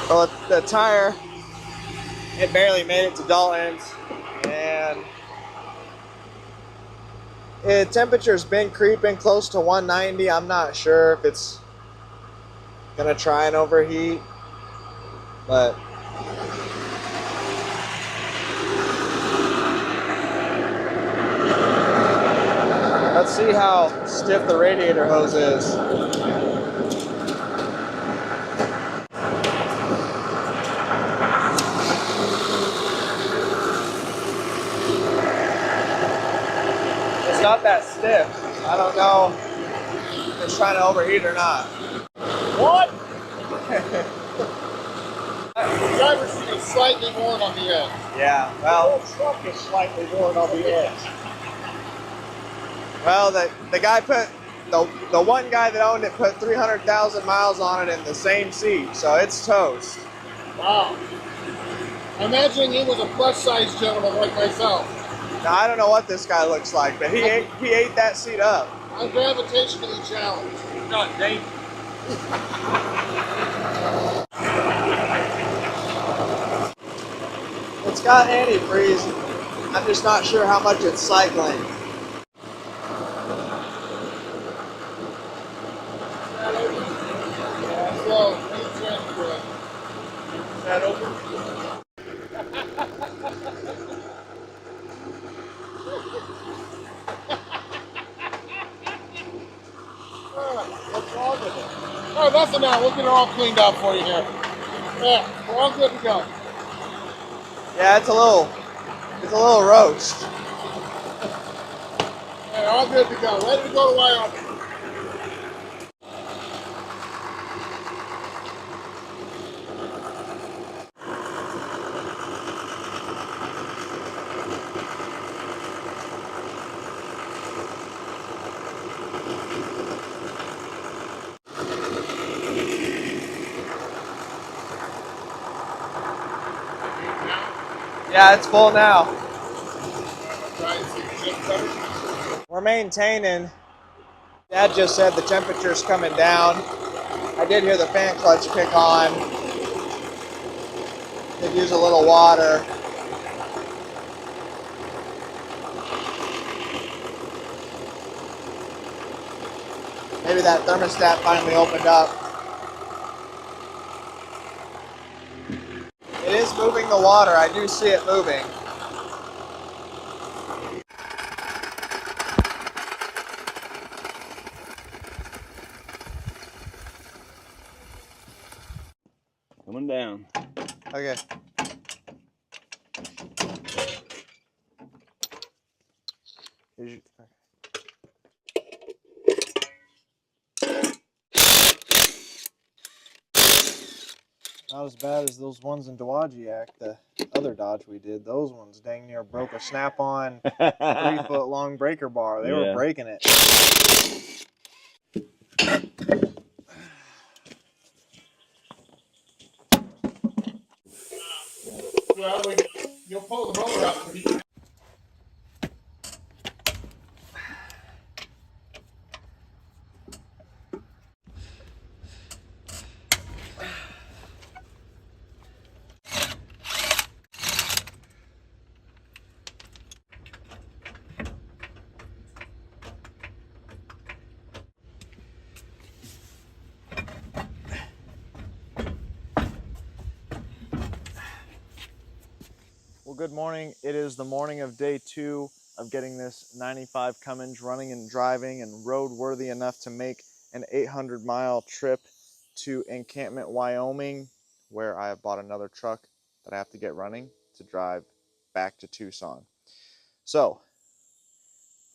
Well, the tire, it barely made it to Dalton's, and the temperature's been creeping close to 190. I'm not sure if it's gonna try and overheat, but let's see how stiff the radiator hose is. It's not that stiff. I don't know if it's trying to overheat or not. What? The driver's seat is slightly worn on the edge. Yeah, The well, whole truck is slightly worn on the edge. well, the guy put the one guy that owned it put 300,000 miles on it in the same seat, so it's toast. Wow. Imagine he was a plus-size gentleman like myself. Now I don't know what this guy looks like, but he ate that seat up. I'm gravitationally challenged. Not dangerous. It's got antifreeze. I'm just not sure how much it's cycling. So, he's trying to do it. Is that open? What's wrong with it? Oh, nothing now. We'll get it all cleaned up for you here. Yeah, we're all good to go. Yeah, it's a little roast. Yeah, all good to go. Ready to go to Wyoming. Yeah, it's full now. Try and see the chip better. We're maintaining. Dad just said the temperature's coming down. I did hear the fan clutch kick on. Could use a little water. Maybe that thermostat finally opened up. It is moving the water. I do see it moving. Coming down. Okay. Not as bad as those ones in Dowagiac, the other Dodge we did. Those ones dang near broke a snap-on 3-foot long breaker bar. They were Yeah. breaking it. Well, you'll pull the motor up. But he, good morning. It is the morning of day 2 of getting this 95 Cummins running and driving and roadworthy enough to make an 800-mile trip to Encampment, Wyoming, where I have bought another truck that I have to get running to drive back to Tucson. So,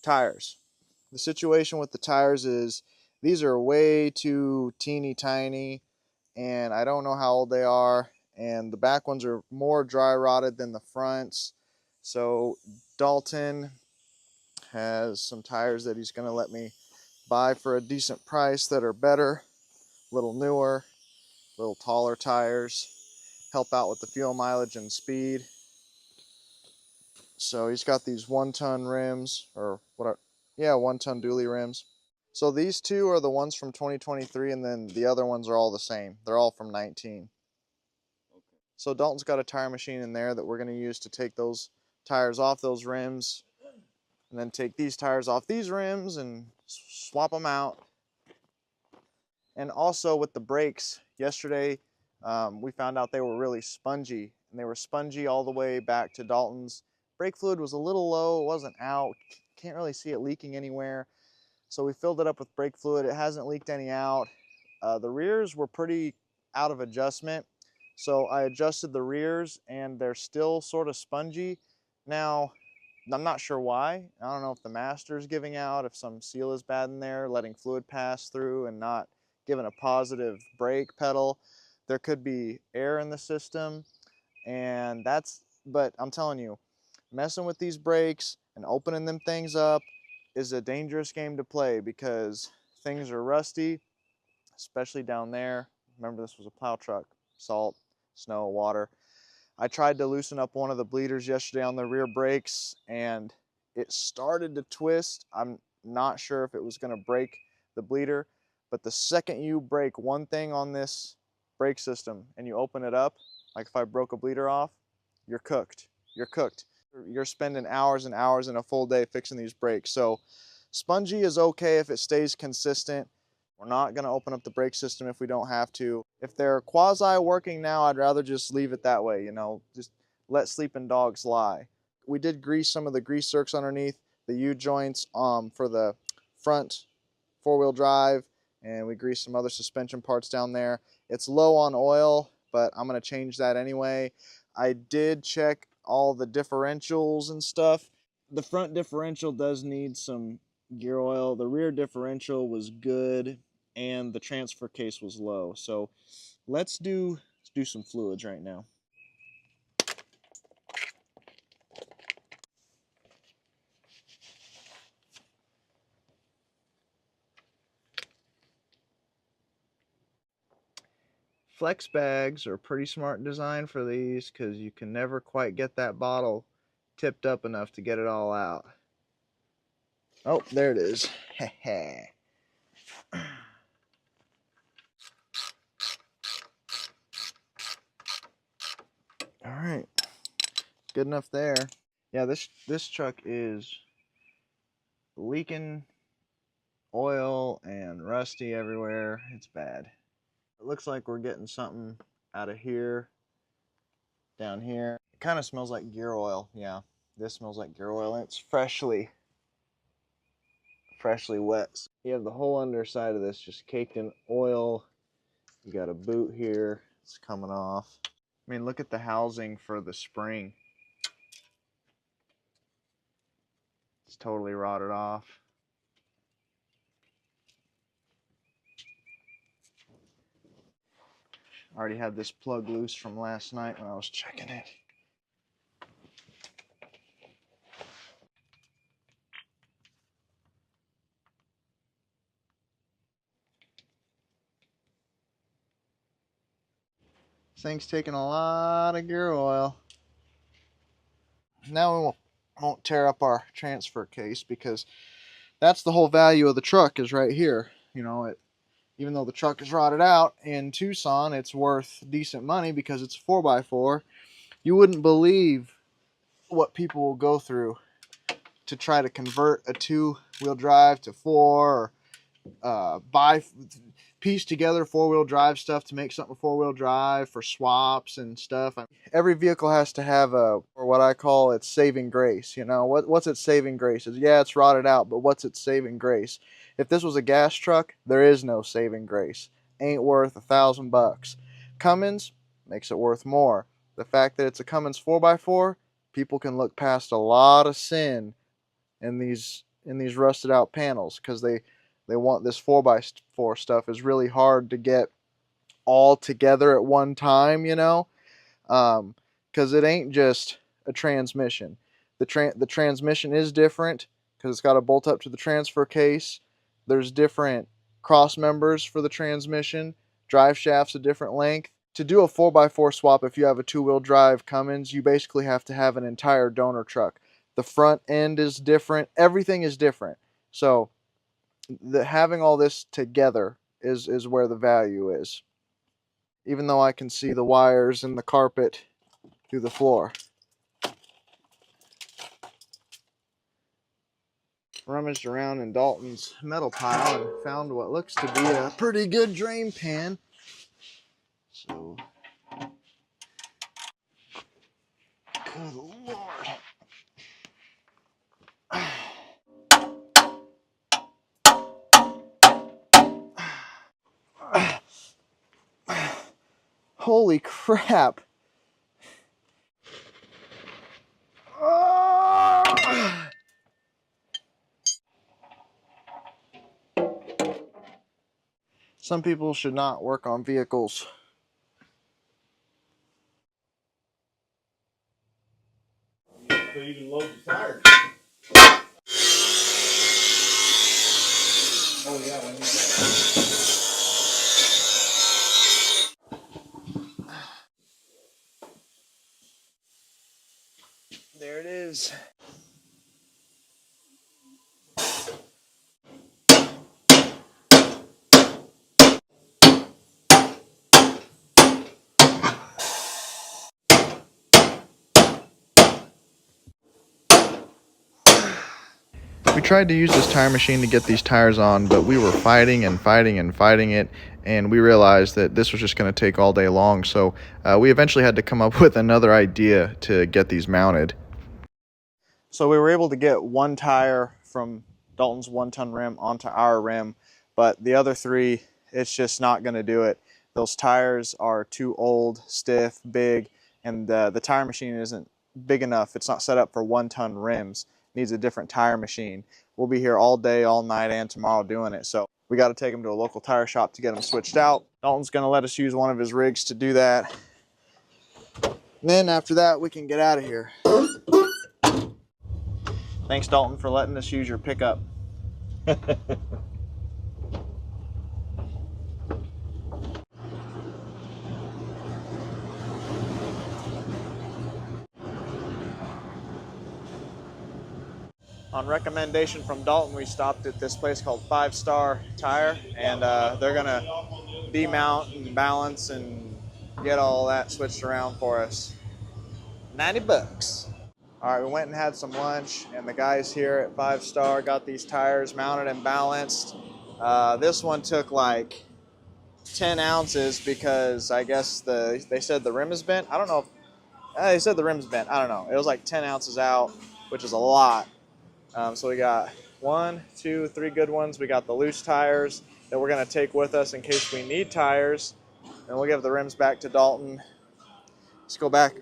tires. The situation with the tires is these are way too teeny tiny, and I don't know how old they are, and the back ones are more dry rotted than the fronts. So Dalton has some tires that he's going to let me buy for a decent price that are better, a little newer, a little taller tires, help out with the fuel mileage and speed. So he's got these 1-ton rims, or what are, yeah, 1-ton dually rims. So these two are the ones from 2023, and then the other ones are all the same. They're all from 19. So Dalton's got a tire machine in there that we're going to use to take those tires off those rims, and then take these tires off these rims and swap them out. And also with the brakes, yesterday we found out they were really spongy, and they were spongy all the way back to Dalton's. Brake fluid was a little low, it wasn't out, can't really see it leaking anywhere. So we filled it up with brake fluid. It hasn't leaked any out. The rears were pretty out of adjustment, so I adjusted the rears and they're still sort of spongy. Now, I'm not sure why. I don't know if the master is giving out, if some seal is bad in there, letting fluid pass through and not giving a positive brake pedal. There could be air in the system, and but I'm telling you, messing with these brakes and opening them things up is a dangerous game to play because things are rusty, especially down there. Remember, this was a plow truck, salt, snow, water. I tried to loosen up one of the bleeders yesterday on the rear brakes, and it started to twist. I'm not sure if it was going to break the bleeder, but the second you break one thing on this brake system and you open it up, like if I broke a bleeder off, you're cooked. You're cooked. You're spending hours and hours in a full day fixing these brakes. So spongy is okay if it stays consistent. We're not going to open up the brake system if we don't have to. If they're quasi working now, I'd rather just leave it that way, you know, just let sleeping dogs lie. We did grease some of the grease zerks underneath the U-joints for the front four-wheel drive, and we greased some other suspension parts down there. It's low on oil, but I'm going to change that anyway. I did check all the differentials and stuff. The front differential does need some gear oil. The rear differential was good, and the transfer case was low. So let's do some fluids right now. Flex bags are a pretty smart design for these because you can never quite get that bottle tipped up enough to get it all out. Oh, there it is. All right, good enough there. Yeah, this truck is leaking oil and rusty everywhere. It's bad. It looks like we're getting something out of here, down here. It kind of smells like gear oil. Yeah, this smells like gear oil, and it's freshly wet. You have the whole underside of this just caked in oil. You got a boot here, it's coming off. I mean, look at the housing for the spring. It's totally rotted off. I already had this plug loose from last night when I was checking it. This thing's taking a lot of gear oil. Now we won't tear up our transfer case because that's the whole value of the truck is right here. You know, even though the truck is rotted out in Tucson, it's worth decent money because it's a 4x4. You wouldn't believe what people will go through to try to convert a 2-wheel drive to 4, or piece together four-wheel drive stuff to make something four-wheel drive for swaps and stuff. Every vehicle has to have or what I call its saving grace. You know, what's its saving grace? Yeah, it's rotted out, but what's its saving grace? If this was a gas truck, there is no saving grace. Ain't worth $1,000. Cummins makes it worth more. The fact that it's a Cummins 4x4, people can look past a lot of sin in these rusted out panels, because they want this 4x4 stuff is really hard to get all together at one time, you know, because it ain't just a transmission. The transmission is different because it's got to bolt up to the transfer case. There's different cross members for the transmission. Drive shaft's a different length. To do a 4x4 swap, if you have a two-wheel drive Cummins, you basically have to have an entire donor truck. The front end is different. Everything is different. So having all this together is where the value is. Even though I can see the wires and the carpet through the floor. Rummaged around in Dalton's metal pile and found what looks to be a pretty good drain pan. So, good Lord. Holy crap. Some people should not work on vehicles. So you can load the tires. Oh yeah, when you There it is. We tried to use this tire machine to get these tires on, but we were fighting and fighting and fighting it, and we realized that this was just going to take all day long. So we eventually had to come up with another idea to get these mounted. So we were able to get one tire from Dalton's 1-ton rim onto our rim, but the other three, it's just not going to do it. Those tires are too old, stiff, big, and the tire machine isn't big enough. It's not set up for 1-ton rims. It needs a different tire machine. We'll be here all day, all night, and tomorrow doing it. So we got to take them to a local tire shop to get them switched out. Dalton's going to let us use one of his rigs to do that. And then after that, we can get out of here. Thanks, Dalton, for letting us use your pickup. On recommendation from Dalton, we stopped at this place called 5 Star Tire, and they're gonna demount and balance and get all that switched around for us. 90 bucks. All right, we went and had some lunch, and the guys here at 5 Star got these tires mounted and balanced. This one took like 10 ounces because I guess they said the rim is bent. I don't know if they said the rim's bent. I don't know. It was like 10 ounces out, which is a lot. So we got 1, 2, 3 good ones. We got the loose tires that we're going to take with us in case we need tires. And we'll give the rims back to Dalton. Let's go back,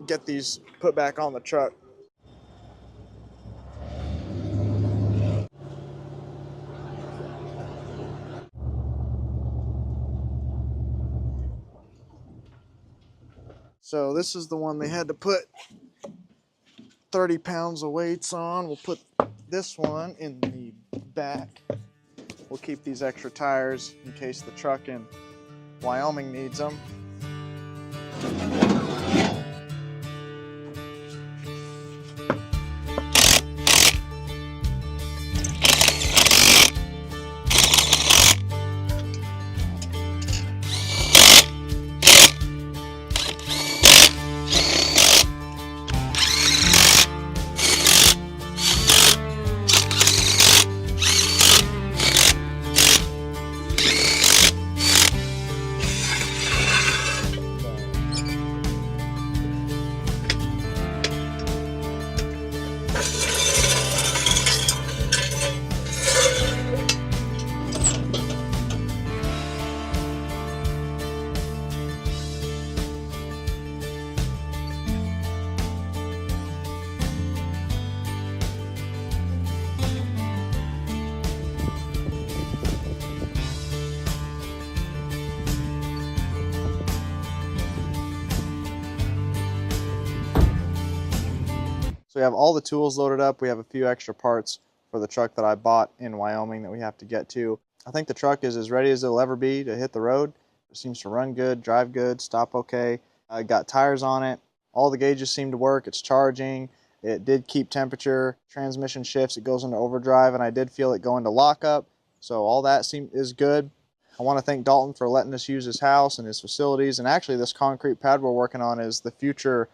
get these put back on the truck. So this is the one they had to put 30 pounds of weights on. We'll put this one in the back. We'll keep these extra tires in case the truck in Wyoming needs them. So we have all the tools loaded up. We have a few extra parts for the truck that I bought in Wyoming that we have to get to. I think the truck is as ready as it'll ever be to hit the road. It seems to run good, drive good, stop okay. I got tires on it. All the gauges seem to work. It's charging. It did keep temperature. Transmission shifts. It goes into overdrive, and I did feel it go into lockup. So all that is good. I want to thank Dalton for letting us use his house and his facilities. And actually, this concrete pad we're working on is the future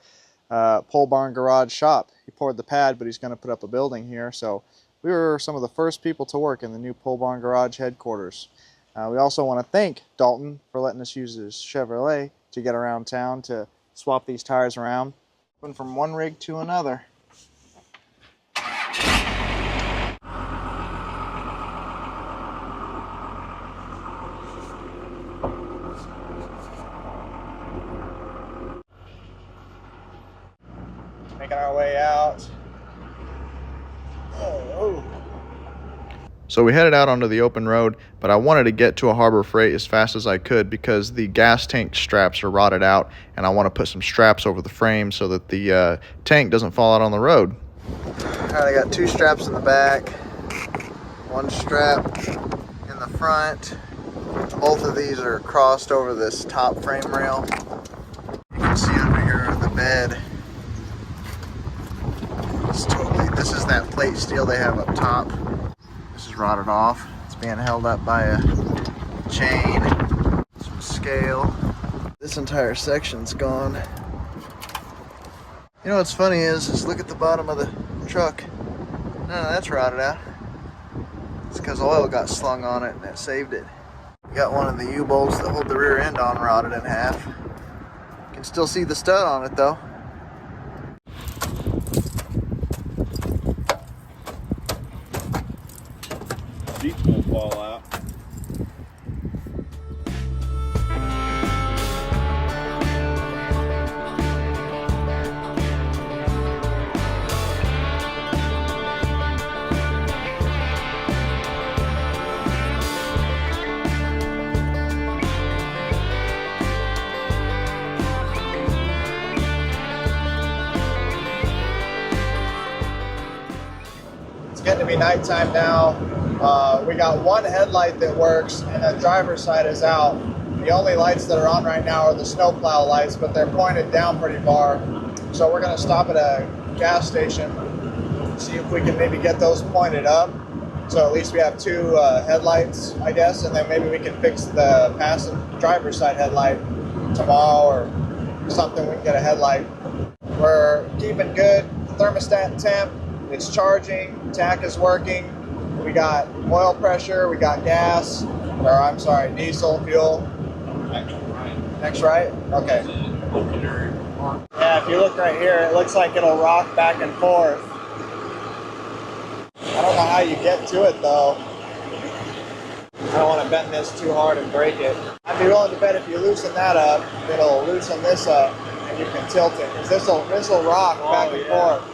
pole barn garage shop. He poured the pad, but he's going to put up a building here. So we were some of the first people to work in the new pole barn garage headquarters. We also want to thank Dalton for letting us use his Chevrolet to get around town to swap these tires around. Went from one rig to another. Making our way out. Oh. So we headed out onto the open road, but I wanted to get to a Harbor Freight as fast as I could because the gas tank straps are rotted out, and I want to put some straps over the frame so that the tank doesn't fall out on the road. All right, I got two straps in the back, one strap in the front. Both of these are crossed over this top frame rail. You can see under here the bed. This is that plate steel they have up top. This is rotted off. It's being held up by a chain, some scale. This entire section's gone. You know what's funny is look at the bottom of the truck. None of that's rotted out. It's because oil got slung on it and it saved it. Got one of the U-bolts that hold the rear end on rotted in half. You can still see the stud on it though. Seats won't fall out. It's getting to be nighttime now. We got one headlight that works and the driver's side is out. The only lights that are on right now are the snowplow lights, but they're pointed down pretty far. So we're going to stop at a gas station, see if we can maybe get those pointed up. So at least we have two headlights, I guess, and then maybe we can fix the passenger driver's side headlight tomorrow or something. We can get a headlight. We're keeping good thermostat temp. It's charging, tack is working. We got oil pressure, we got gas, or I'm sorry, diesel fuel. Next right? Okay. Yeah, if you look right here, it looks like it'll rock back and forth. I don't know how you get to it though. I don't want to bend this too hard and break it. I'd be willing to bet if you loosen that up, it'll loosen this up and you can tilt it. Because this will rock back and forth.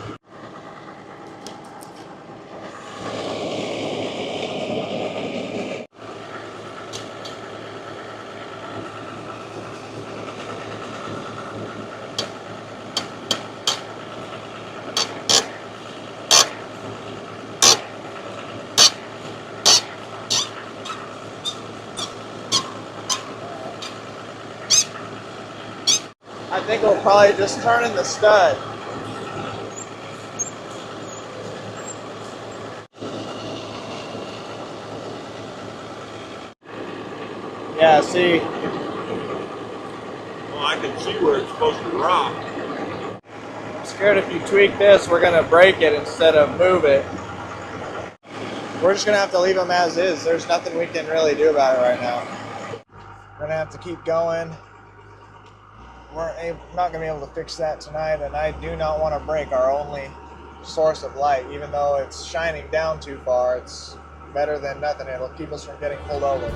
I think we'll probably just turn in the stud. Yeah, see. Well, I can see where it's supposed to rock. I'm scared if you tweak this, we're gonna break it instead of move it. We're just gonna have to leave them as is. There's nothing we can really do about it right now. We're gonna have to keep going. We're not gonna be able to fix that tonight, and I do not want to break our only source of light, even though it's shining down too far. It's better than nothing. It'll keep us from getting pulled over.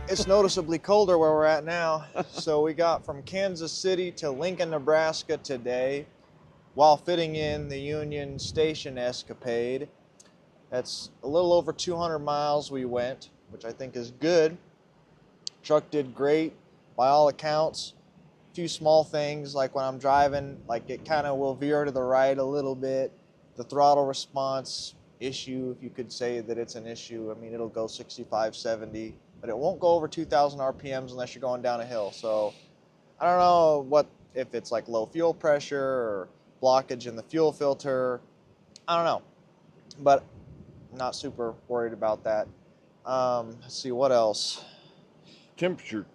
It's noticeably colder where we're at now. So we got from Kansas City to Lincoln, Nebraska today. while fitting in the Union Station escapade. That's a little over 200 miles we went, which I think is good. Truck did great by all accounts. A few small things, like when I'm driving, like it kind of will veer to the right a little bit. The throttle response issue, if you could say that it's an issue. I mean, it'll go 65, 70, but it won't go over 2,000 RPMs unless you're going down a hill. So I don't know if it's like low fuel pressure or blockage in the fuel filter. I don't know, but I'm not super worried about that. Let's see, what else? Temperature.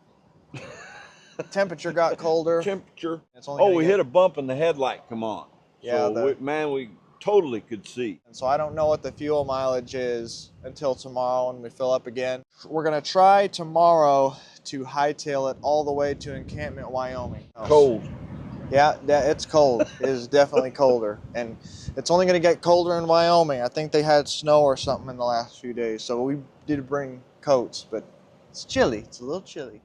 Temperature got colder. Temperature. It's only Oh, gonna we get- hit a bump and the headlight come on. Yeah, So, we totally could see. And so I don't know what the fuel mileage is until tomorrow when we fill up again. We're gonna try tomorrow to hightail it all the way to Encampment, Wyoming. Cold. Yeah, it's cold. It is definitely colder. And it's only gonna get colder in Wyoming. I think they had snow or something in the last few days. So we did bring coats, but it's chilly. It's a little chilly.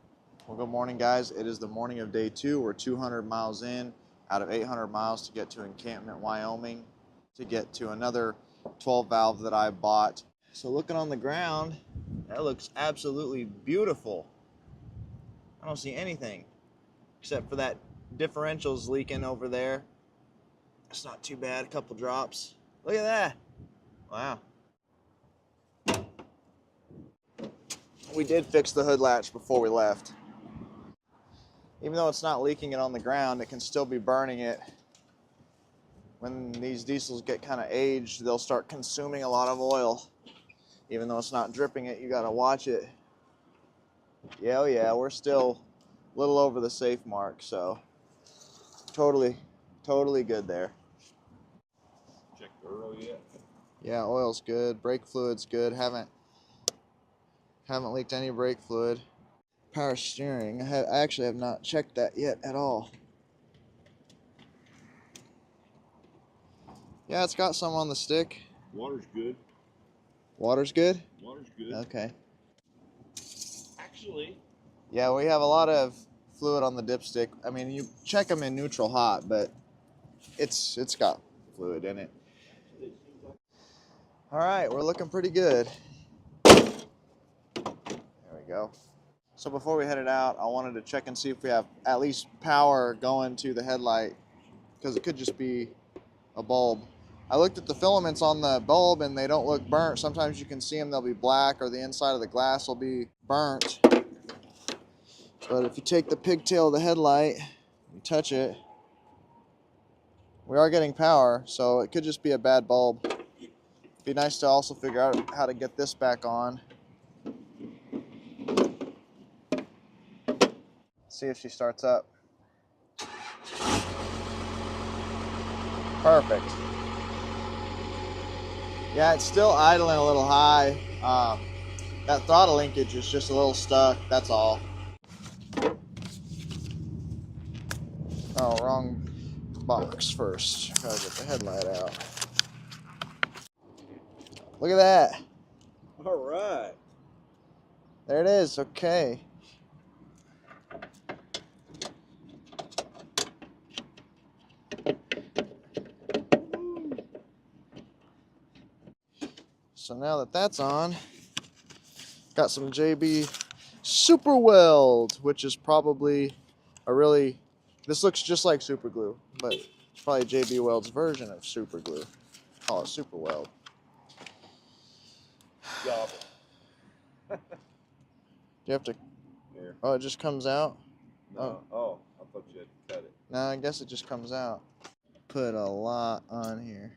Well, good morning, guys. It is the morning of day 2. We're 200 miles in out of 800 miles to get to Encampment, Wyoming, to get to another 12 valve that I bought. So looking on the ground, that looks absolutely beautiful. I don't see anything except for that differentials leaking over there. It's not too bad, a couple drops. Look at that. Wow. We did fix the hood latch before we left. Even though it's not leaking it on the ground, it can still be burning it. When these diesels get kind of aged, they'll start consuming a lot of oil. Even though it's not dripping it, you gotta watch it. Yeah, oh yeah, we're still a little over the safe mark, so totally good there. Check the oil yet? Yeah, oil's good, brake fluid's good. Haven't leaked any brake fluid. Power steering, I actually have not checked that yet at all. Yeah, it's got some on the stick. Water's good. Water's good? Water's good. Okay. Actually, Yeah, we have a lot of fluid on the dipstick. I mean, you check them in neutral hot, but it's got fluid in it. All right, we're looking pretty good. There we go. So before we headed out, I wanted to check and see if we have at least power going to the headlight, because it could just be a bulb. I looked at the filaments on the bulb and they don't look burnt. Sometimes you can see them, they'll be black, or the inside of the glass will be burnt. But if you take the pigtail of the headlight, you touch it, we are getting power, so it could just be a bad bulb. It'd be nice to also figure out how to get this back on. See if she starts up. Perfect. Yeah, it's still idling a little high. That throttle linkage is just a little stuck, that's all. Oh, wrong box first. Gotta get the headlight out. Look at that. all right. There it is, okay. So now that that's on, got some JB Super Weld, which is probably this looks just like super glue, but it's probably JB Weld's version of super glue. Call it Super Weld. Job. Do you have to, Here. oh, it just comes out? No. Oh, I thought you had to cut it. No, I guess it just comes out. Put a lot on here.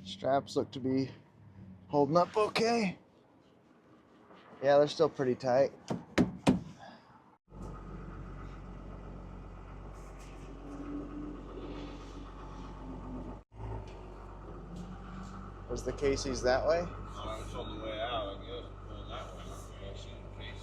Straps look to be holding up okay. Yeah, they're still pretty tight. There's the Casey's that way? It's on the way out, I guess. Going that way. I see the Casey's.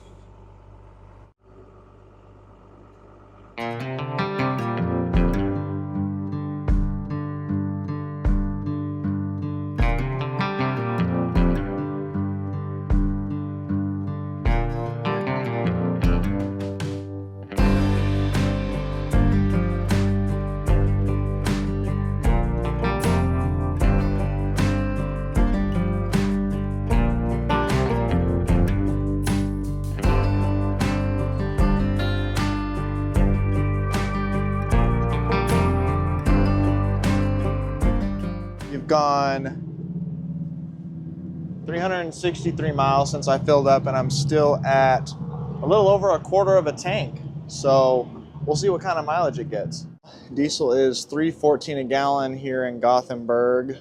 You've gone 363 miles since I filled up, and I'm still at a little over a quarter of a tank. So we'll see what kind of mileage it gets. Diesel is $3.14 a gallon here in Gothenburg,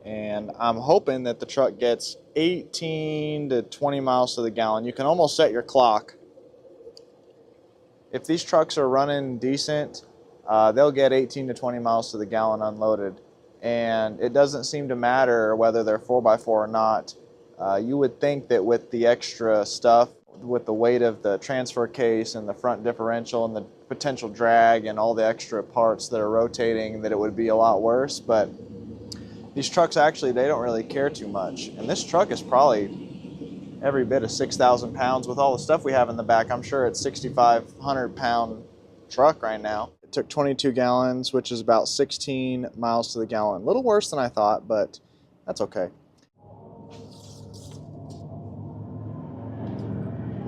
and I'm hoping that the truck gets 18 to 20 miles to the gallon. You can almost set your clock. If these trucks are running decent, they'll get 18 to 20 miles to the gallon unloaded. And it doesn't seem to matter whether they're 4x4 or not. You would think that with the extra stuff, with the weight of the transfer case and the front differential and the potential drag and all the extra parts that are rotating, that it would be a lot worse. But these trucks actually, they don't really care too much. And this truck is probably every bit of 6,000 pounds with all the stuff we have in the back. I'm sure it's 6,500 pound truck right now. It took 22 gallons, which is about 16 miles to the gallon. A little worse than I thought, but that's okay.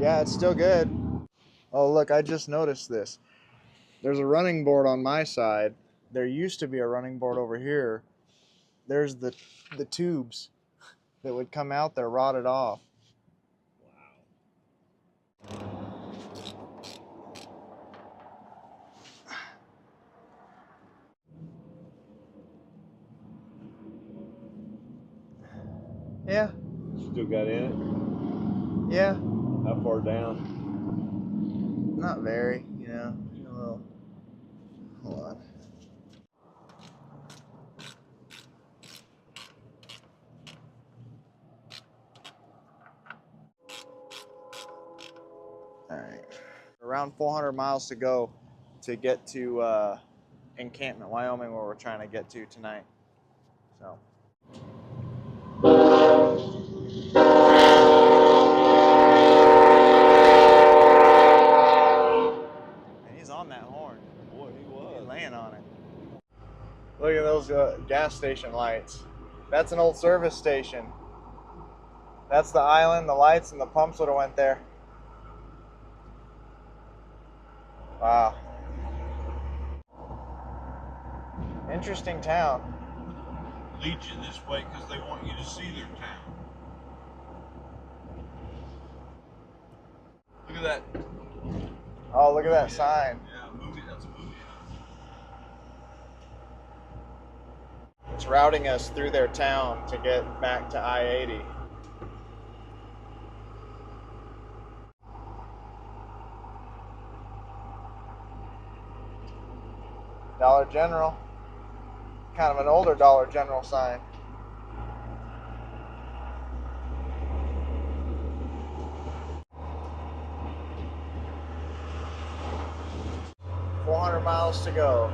Yeah, it's still good. Oh, look, I just noticed this. There's a running board on my side. There used to be a running board over here. There's the tubes that would come out there rotted off. Yeah. Still got in it? Yeah. How far down? Not very, you know. A little. Hold on. All right. Around 400 miles to go to get to Encampment, Wyoming, where we're trying to get to tonight. So. And he's on that horn. Boy, he was. He's laying on it. Look at those gas station lights. That's an old service station. That's the island, the lights, and the pumps would have went there. Wow. Interesting town. Lead you this way because they want you to see their town. Look at that. Oh, look at that sign. Yeah, movie. That's a movie. It's routing us through their town to get back to I-80. Dollar General. Kind of an older Dollar General sign. $400 miles to go.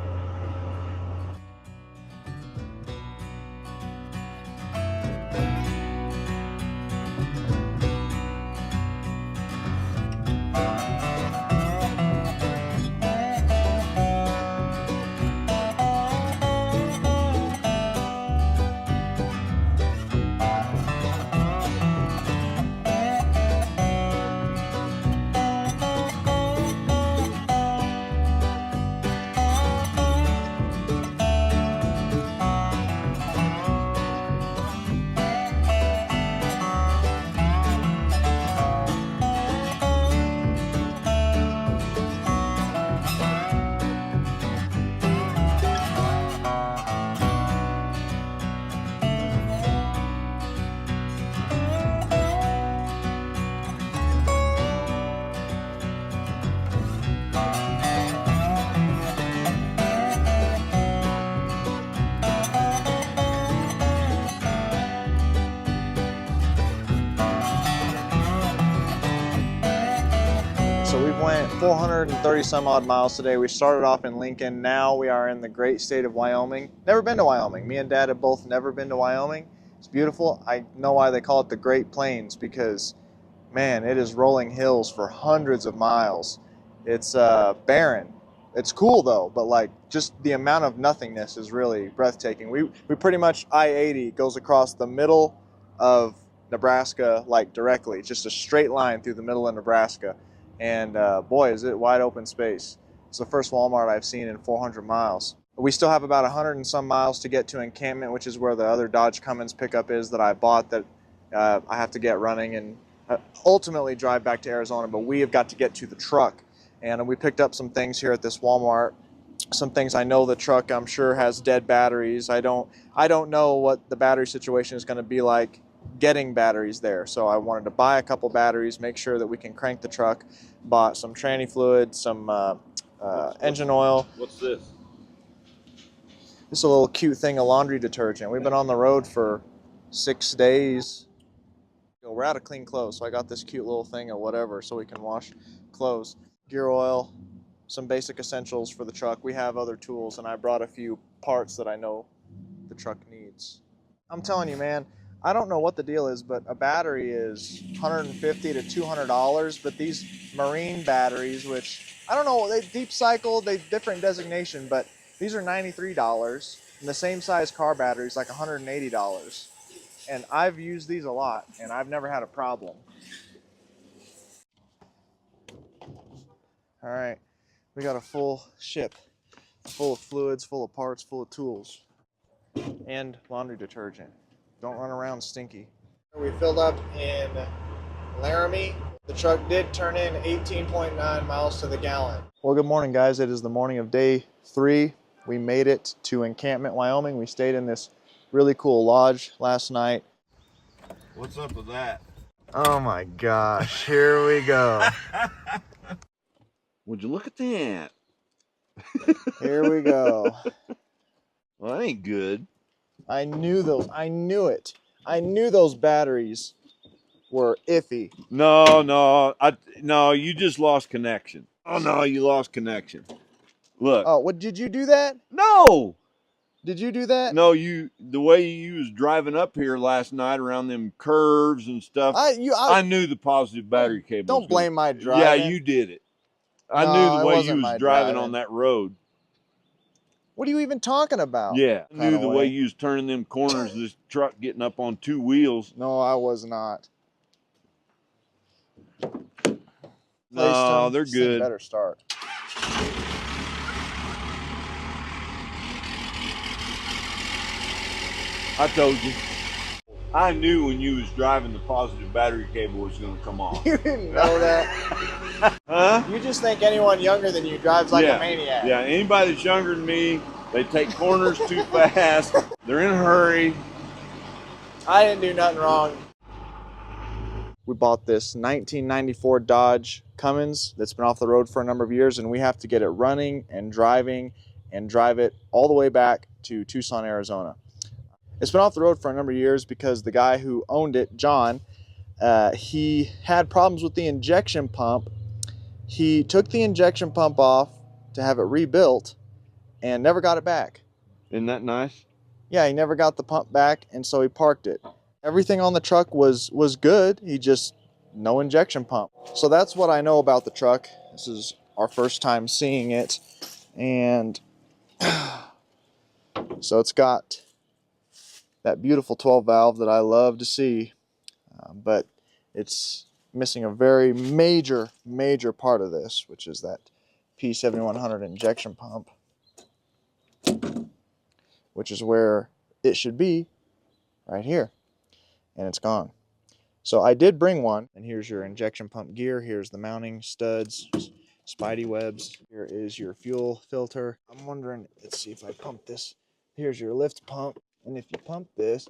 So we've went 430 some odd miles today. We started off in Lincoln. Now we are in the great state of Wyoming. Never been to Wyoming. Me and Dad have both never been to Wyoming. It's beautiful. I know why they call it the Great Plains, because man, it is rolling hills for hundreds of miles. It's barren. It's cool though, but like just the amount of nothingness is really breathtaking. We pretty much I-80 goes across the middle of Nebraska, like directly, just a straight line through the middle of Nebraska. And boy, is it wide open space. It's the first Walmart I've seen in 400 miles. We still have about 100 and some miles to get to Encampment, which is where the other Dodge Cummins pickup is that I bought, that I have to get running and ultimately drive back to Arizona. But we have got to get to the truck. And we picked up some things here at this Walmart. Some things. I know the truck, I'm sure, has dead batteries. I don't know what the battery situation is going to be like getting batteries there. So I wanted to buy a couple batteries, make sure that we can crank the truck. Bought some tranny fluid, some engine oil. What's this? This is a little cute thing, a laundry detergent. We've been on the road for 6 days. We're out of clean clothes, so I got this cute little thing of whatever so we can wash clothes. Gear oil, some basic essentials for the truck. We have other tools, and I brought a few parts that I know the truck needs. I'm telling you, man, I don't know what the deal is, but a battery is $150 to $200. But these marine batteries, which I don't know, they deep cycle, they different designation, but these are $93, and the same size car battery is like $180. And I've used these a lot, and I've never had a problem. All right, we got a full ship, full of fluids, full of parts, full of tools, and laundry detergent. Don't run around stinky. We filled up in Laramie. The truck did turn in 18.9 miles to the gallon. Well, good morning, guys. It is the morning of day 3. We made it to Encampment, Wyoming. We stayed in this really cool lodge last night. What's up with that? Oh my gosh, here we go. Would you look at that? Here we go. Well, that ain't good. I knew those. I knew it. I knew those batteries were iffy. No, you just lost connection. Oh no, you lost connection. Look. Oh, what, did you do that? No. Did you do that? No, the way you was driving up here last night around them curves and stuff. I knew the positive battery cable. Don't blame my driving. Yeah, you did it. I knew the way you was driving on that road. What are you even talking about? Yeah, I knew the way you was turning them corners, this truck getting up on 2 wheels. No, I was not. No, they're good. Better start. I told you. I knew when you was driving the positive battery cable was going to come off. You didn't know that? Huh? You just think anyone younger than you drives like a maniac. Yeah, anybody that's younger than me, they take corners too fast. They're in a hurry. I didn't do nothing wrong. We bought this 1994 Dodge Cummins that's been off the road for a number of years, and we have to get it running and driving and drive it all the way back to Tucson, Arizona. It's been off the road for a number of years because the guy who owned it, John, he had problems with the injection pump. He took the injection pump off to have it rebuilt and never got it back. Isn't that nice? Yeah, he never got the pump back, and so he parked it. Everything on the truck was good. He just, no injection pump. So that's what I know about the truck. This is our first time seeing it. And so it's got that beautiful 12 valve that I love to see, but it's missing a very major part of this, which is that P7100 injection pump, which is where it should be, right here, and it's gone. So I did bring one, and here's your injection pump gear. Here's the mounting studs, spidey webs. Here is your fuel filter. I'm wondering, let's see if I pump this. Here's your lift pump. And if you pump this,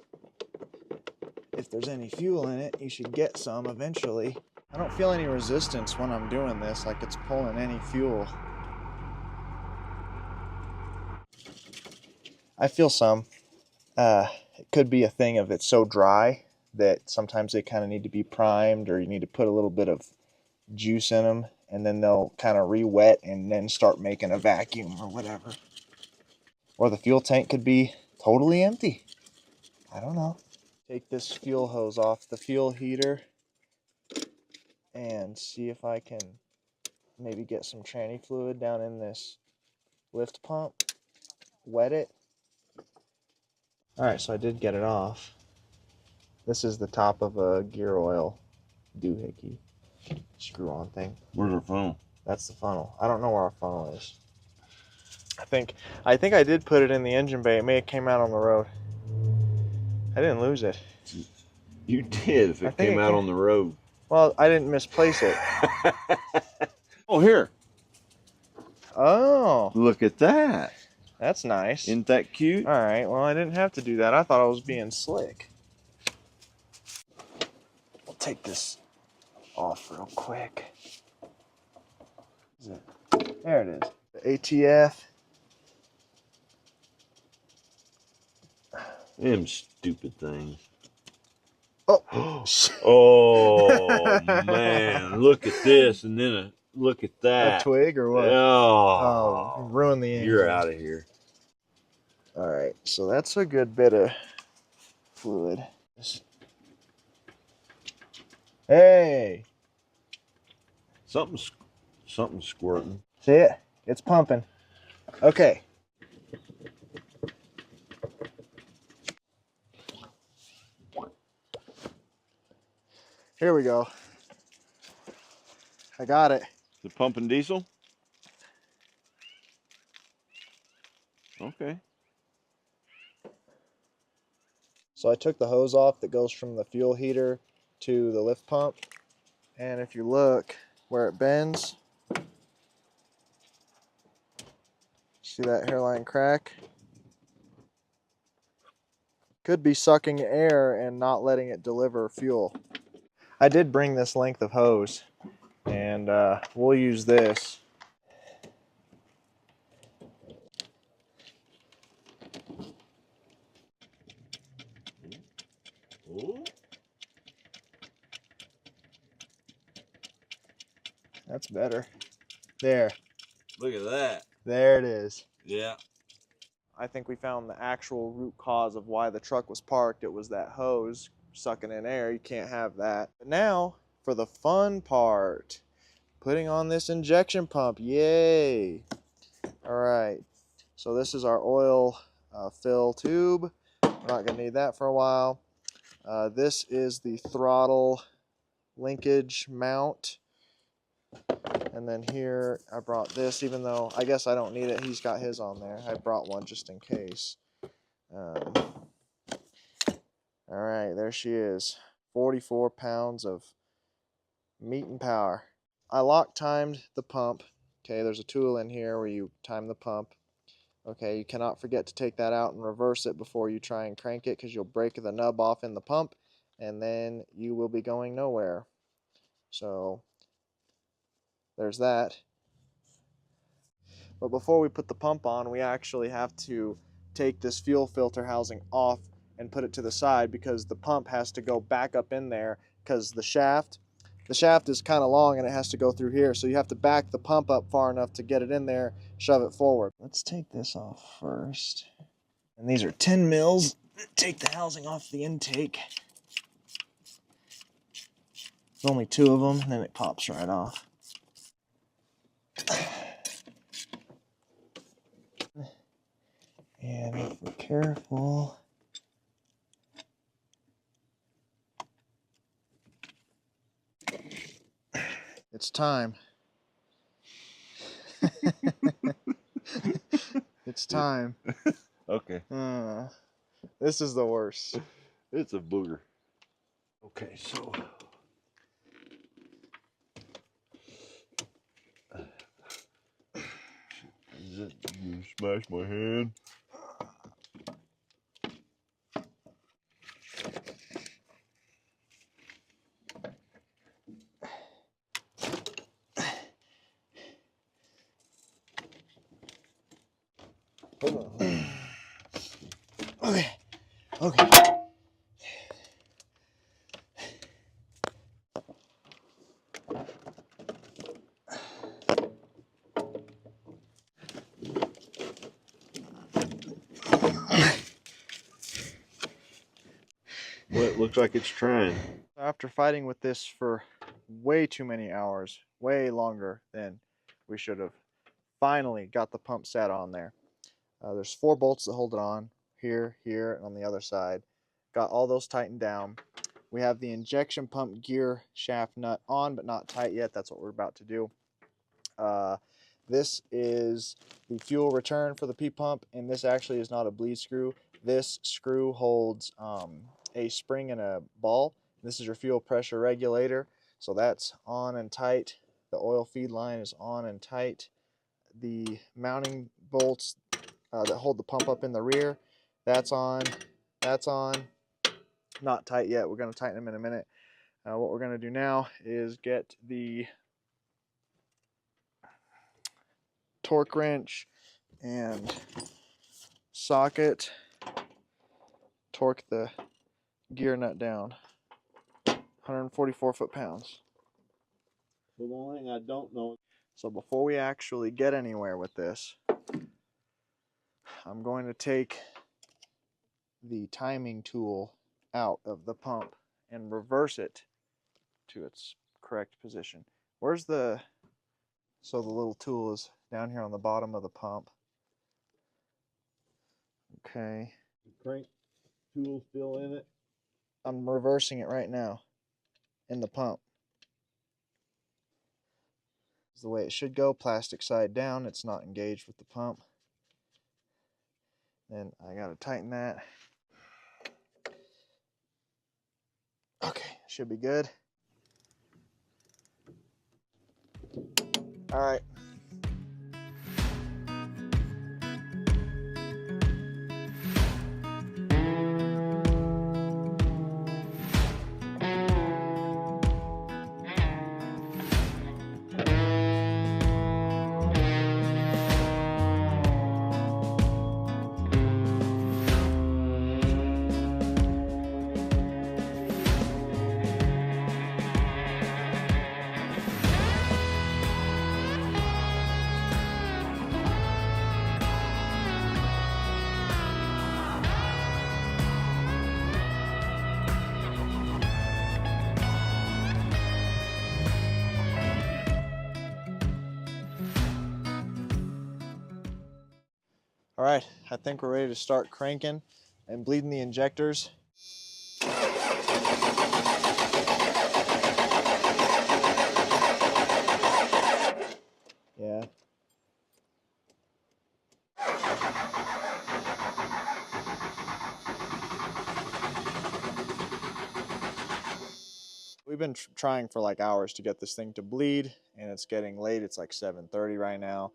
if there's any fuel in it, you should get some eventually. I don't feel any resistance when I'm doing this, like it's pulling any fuel. I feel some. It could be a thing of it's so dry that sometimes they kind of need to be primed, or you need to put a little bit of juice in them. and then they'll kind of re-wet and then start making a vacuum or whatever. Or the fuel tank could be totally empty. I don't know. Take this fuel hose off the fuel heater and see if I can maybe get some tranny fluid down in this lift pump. Wet it. Alright, so I did get it off. This is the top of a gear oil doohickey screw-on thing. Where's our funnel? That's the funnel. I don't know where our funnel is. I think I did put it in the engine bay. It may have came out on the road. I didn't lose it. You did if it came out on the road. Well, I didn't misplace it. Oh, here. Oh. Look at that. That's nice. Isn't that cute? All right. Well, I didn't have to do that. I thought I was being slick. We'll take this off real quick. There it is. The ATF. Them stupid things. Oh. Oh, man. Look at this. And then look at that. A twig or what? Oh. Ruin the engine. You're out of here. All right. So that's a good bit of fluid. Hey. Something's squirting. See it? It's pumping. Okay. Here we go. I got it. The pumping diesel? Okay. So I took the hose off that goes from the fuel heater to the lift pump. And if you look where it bends, see that hairline crack? Could be sucking air and not letting it deliver fuel. I did bring this length of hose, and we'll use this. Ooh. That's better. There. Look at that. There it is. Yeah. I think we found the actual root cause of why the truck was parked. It was that hose sucking in air. You can't have that. But now for the fun part, putting on this injection pump. Yay. All right, so this is our oil fill tube. We're not gonna need that for a while. This is the throttle linkage mount. And then here I brought this, even though I guess I don't need it. He's got his on there. I brought one just in case. All right, there she is. 44 pounds of meat and power. I lock timed the pump. Okay, there's a tool in here where you time the pump. Okay, you cannot forget to take that out and reverse it before you try and crank it, because you'll break the nub off in the pump and then you will be going nowhere. So there's that. But before we put the pump on, we actually have to take this fuel filter housing off and put it to the side, because the pump has to go back up in there, because the shaft is kind of long and it has to go through here. So you have to back the pump up far enough to get it in there, shove it forward. Let's take this off first. And these are 10 mils. Take the housing off the intake. There's only 2 of them, and then it pops right off. And if we're careful, it's time. It's time. Okay. This is the worst. It's a booger. Okay, so you smash my hand. Hold on. Okay. Okay. Well, it looks like it's trying. After fighting with this for way too many hours, way longer than we should have, finally got the pump set on there. There's 4 bolts that hold it on, here, here, and on the other side. Got all those tightened down. We have the injection pump gear shaft nut on, but not tight yet. That's what we're about to do. This is the fuel return for the P-pump, and this actually is not a bleed screw. This screw holds a spring and a ball. This is your fuel pressure regulator, so that's on and tight. The oil feed line is on and tight. The mounting bolts that hold the pump up in the rear, that's on, not tight yet. We're going to tighten them in a minute. What we're going to do now is get the torque wrench and socket, torque the gear nut down. 144 foot-pounds. So the only thing I don't know. So before we actually get anywhere with this, I'm going to take the timing tool out of the pump and reverse it to its correct position. Where's the... So the little tool is down here on the bottom of the pump. Okay. The crank tool still in it. I'm reversing it right now in the pump. It's the way it should go, plastic side down. It's not engaged with the pump. Then I gotta tighten that. Okay, should be good. All right. All right, I think we're ready to start cranking and bleeding the injectors. Yeah. We've been trying for like hours to get this thing to bleed, and it's getting late. It's like 7:30 right now,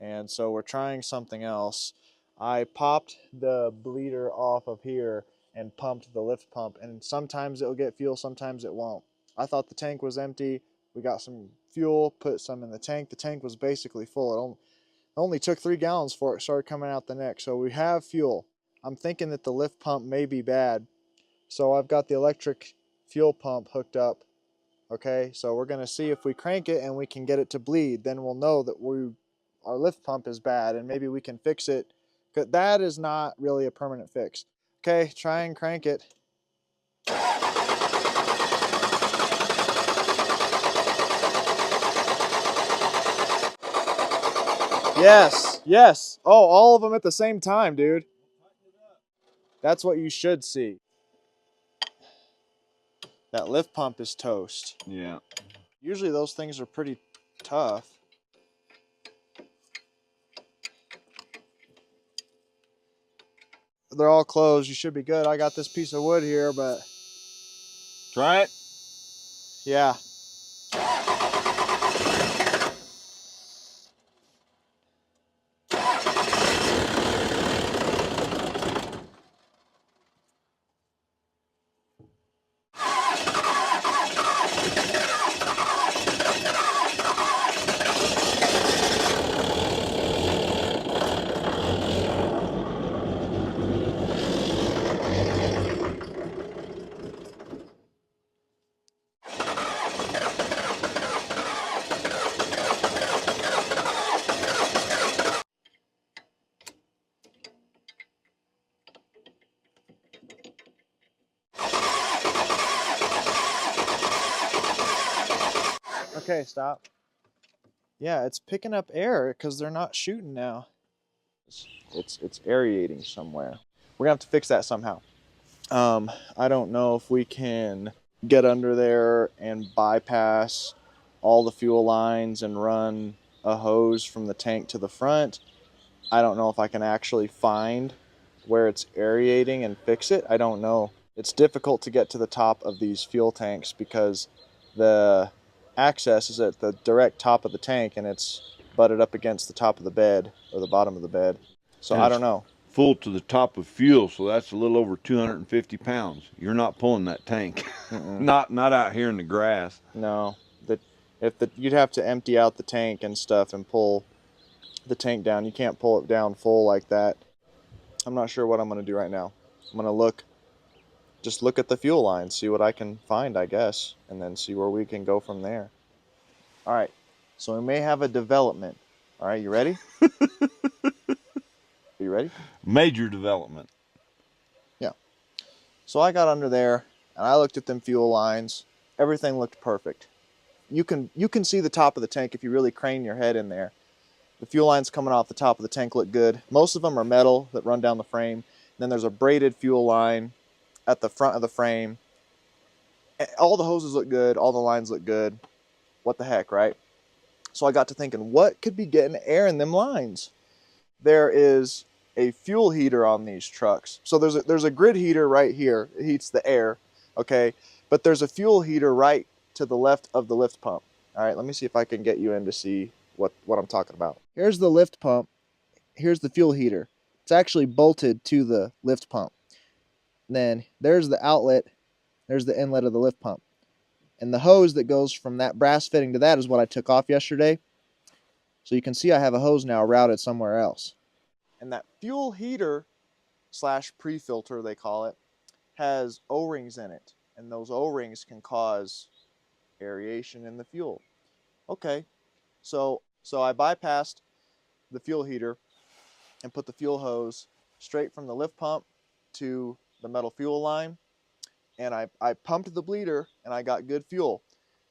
and so we're trying something else. I popped the bleeder off of here and pumped the lift pump, and sometimes it'll get fuel, sometimes it won't. I thought the tank was empty. We got some fuel, put some in the tank. The tank was basically full. It only took 3 gallons for it started coming out the neck. So we have fuel. I'm thinking that the lift pump may be bad. So I've got the electric fuel pump hooked up. Okay, so we're gonna see if we crank it and we can get it to bleed. Then we'll know that our lift pump is bad, and maybe we can fix it. Because that is not really a permanent fix. Okay, try and crank it. Yes, yes. Oh, all of them at the same time, dude. That's what you should see. That lift pump is toast. Yeah. Usually those things are pretty tough. They're all closed. You should be good. I got this piece of wood here, but... Try it. Yeah. Okay, stop. Yeah, it's picking up air because they're not shooting now. It's aerating somewhere. We're gonna have to fix that somehow. I don't know if we can get under there and bypass all the fuel lines and run a hose from the tank to the front. I don't know if I can actually find where it's aerating and fix it. I don't know. It's difficult to get to the top of these fuel tanks because the access is at the direct top of the tank and it's butted up against the top of the bed or the bottom of the bed. So And I don't know. Full to the top of fuel, so that's a little over 250 pounds. You're not pulling that tank. not out here in the grass. No, you'd have to empty out the tank and stuff and pull the tank down. You can't pull it down full like that. I'm not sure what I'm going to do right now. I'm going to just look at the fuel lines, see what I can find, I guess, and then see where we can go from there. All right, so we may have a development. All right, you ready? Are you ready? Major development. Yeah. So I got under there and I looked at them fuel lines. Everything looked perfect. You can see the top of the tank if you really crane your head in there. The fuel lines coming off the top of the tank look good. Most of them are metal that run down the frame. And then there's a braided fuel line at the front of the frame. All the hoses look good. All the lines look good. What the heck, right? So I got to thinking, what could be getting air in them lines? There is a fuel heater on these trucks. So there's a grid heater right here. It heats the air, okay? But there's a fuel heater right to the left of the lift pump. All right, let me see if I can get you in to see what I'm talking about. Here's the lift pump. Here's the fuel heater. It's actually bolted to the lift pump. And then there's the outlet. There's the inlet of the lift pump. And the hose that goes from that brass fitting to that is what I took off yesterday. So you can see I have a hose now routed somewhere else. And that fuel heater / pre-filter, they call it, has O-rings in it. And those O-rings can cause aeration in the fuel. Okay, so I bypassed the fuel heater and put the fuel hose straight from the lift pump to the metal fuel line. And I pumped the bleeder and I got good fuel.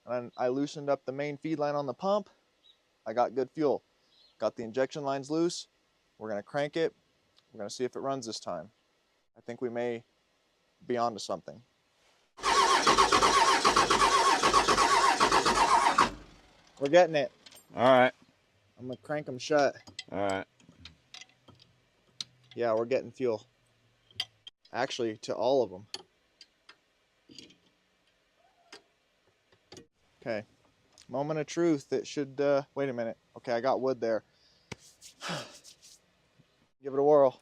And I loosened up the main feed line on the pump. I got good fuel. Got the injection lines loose. We're going to crank it. We're going to see if it runs this time. I think we may be onto something. We're getting it. All right. I'm going to crank them shut. All right. Yeah, we're getting fuel. Actually, to all of them. Okay. Moment of truth. It should, wait a minute. Okay, I got wood there. Give it a whirl.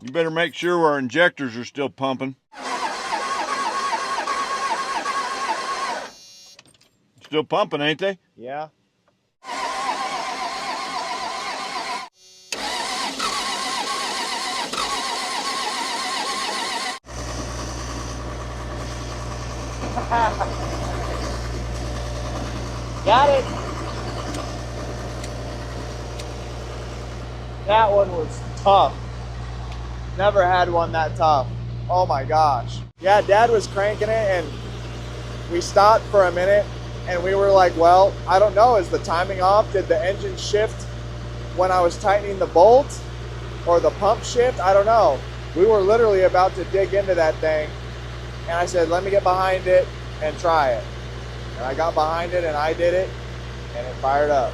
You better make sure our injectors are still pumping. Still pumping, ain't they? Yeah. Got it. That one was tough. Never had one that tough. Oh my gosh. Yeah, Dad was cranking it and we stopped for a minute and we were like, well, I don't know, is the timing off? Did the engine shift when I was tightening the bolt or the pump shift? I don't know. We were literally about to dig into that thing and I said, let me get behind it and try it. And I got behind it and I did it and it fired up.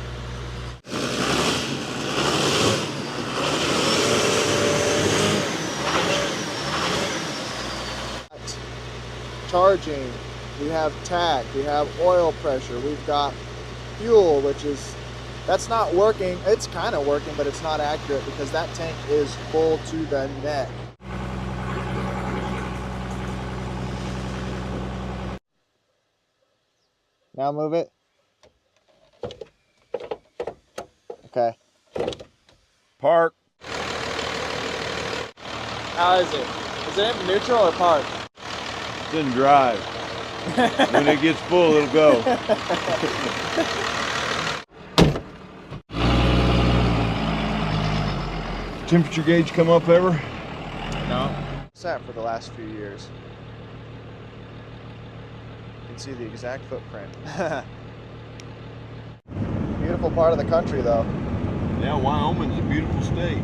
Charging, we have tach, we have oil pressure, we've got fuel, that's not working. It's kind of working, but it's not accurate because that tank is full to the neck. Now move it. Okay, Park. How is it? Is it in neutral or park? It's in drive. When it gets full, it'll go. Temperature gauge come up ever? No. Sat for the last few years. You can see the exact footprint. Beautiful part of the country, though. Yeah, Wyoming's a beautiful state.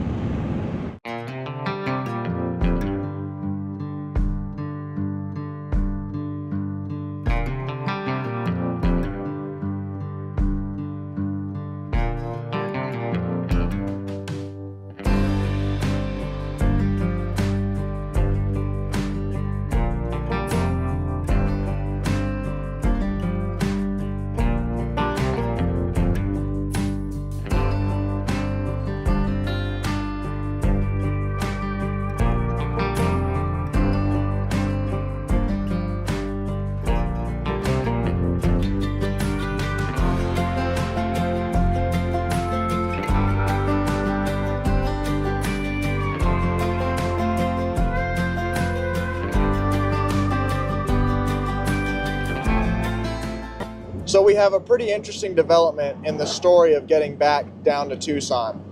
So we have a pretty interesting development in the story of getting back down to Tucson.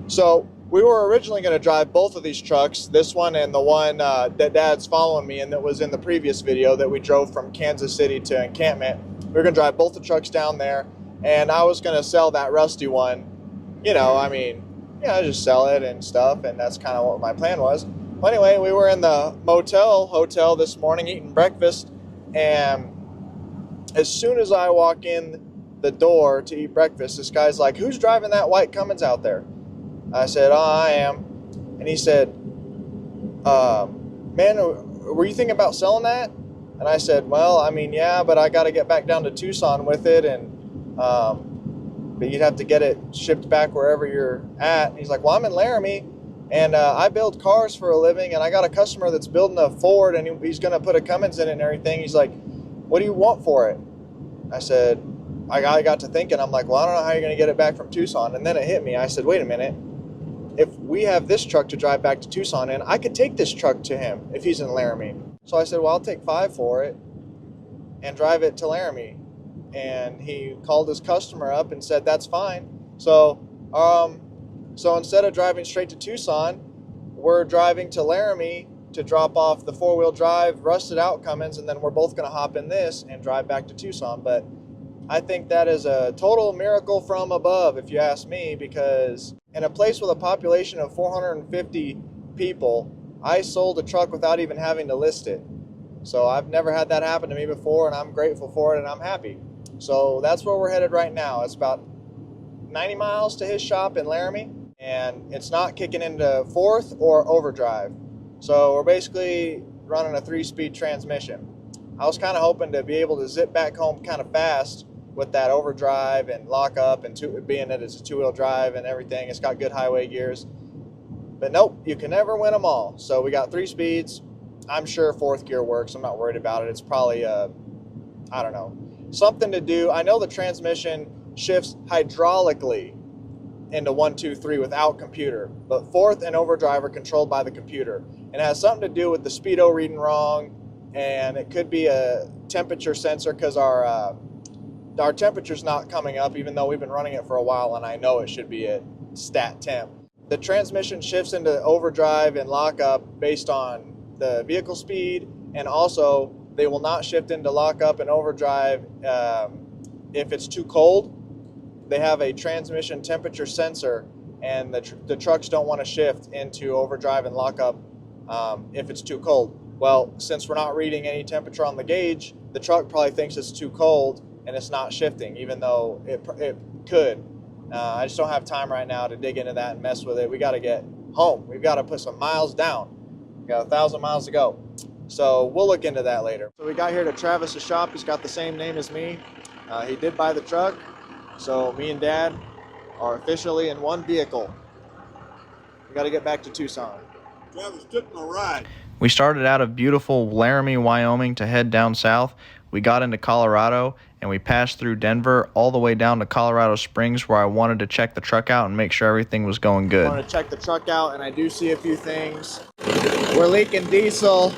So we were originally going to drive both of these trucks, this one and the one that Dad's following me in that was in the previous video that we drove from Kansas City to Encampment. We were going to drive both the trucks down there, and I was going to sell that rusty one. Just sell it and stuff, and that's kind of what my plan was. Well, anyway, we were in the hotel this morning eating breakfast, and as soon as I walk in the door to eat breakfast, this guy's like, "Who's driving that white Cummins out there?" I said, "Oh, I am." And he said, "Man, were you thinking about selling that?" And I said, "Well, yeah, but I got to get back down to Tucson with it, and but you'd have to get it shipped back wherever you're at." And he's like, "Well, I'm in Laramie, and I build cars for a living, and I got a customer that's building a Ford, and he's going to put a Cummins in it and everything." He's like, "What do you want for it?" I said, I got to thinking, I'm like, "Well, I don't know how you're going to get it back from Tucson." And then it hit me. I said, "Wait a minute. If we have this truck to drive back to Tucson in, I could take this truck to him if he's in Laramie." So I said, "Well, I'll take 5 for it and drive it to Laramie." And he called his customer up and said, "That's fine." So instead of driving straight to Tucson, we're driving to Laramie to drop off the 4-wheel drive rusted out Cummins, and then we're both going to hop in this and drive back to Tucson. But I think that is a total miracle from above, if you ask me, because in a place with a population of 450 people, I sold a truck without even having to list it. So I've never had that happen to me before, and I'm grateful for it, and I'm happy. So that's where we're headed right now. It's about 90 miles to his shop in Laramie, and it's not kicking into fourth or overdrive. So we're basically running a 3-speed transmission. I was kind of hoping to be able to zip back home kind of fast with that overdrive and lock up, and being that it's a 2-wheel drive and everything, it's got good highway gears. But nope, you can never win them all. So we got 3 speeds. I'm sure 4th gear works. I'm not worried about it. It's probably, I don't know, something to do. I know the transmission shifts hydraulically into 1, 2, 3 without computer, but 4th and overdrive are controlled by the computer. And it has something to do with the speedo reading wrong, and it could be a temperature sensor because our temperature's not coming up, even though we've been running it for a while, and I know it should be at stat temp. The transmission shifts into overdrive and lockup based on the vehicle speed, and also they will not shift into lockup and overdrive if it's too cold. They have a transmission temperature sensor, and the trucks don't want to shift into overdrive and lockup if it's too cold. Well, since we're not reading any temperature on the gauge, the truck probably thinks it's too cold and it's not shifting, even though it could. I just don't have time right now to dig into that and mess with it. We got to get home. We've got to put some miles down. We got 1,000 miles to go. So we'll look into that later. So we got here to Travis's shop. He's got the same name as me. He did buy the truck. So me and Dad are officially in one vehicle. We got to get back to Tucson. Travis took my ride. We started out of beautiful Laramie, Wyoming to head down south. We got into Colorado and we passed through Denver all the way down to Colorado Springs, where I wanted to check the truck out and make sure everything was going good. I wanted to check the truck out, and I do see a few things. We're leaking diesel.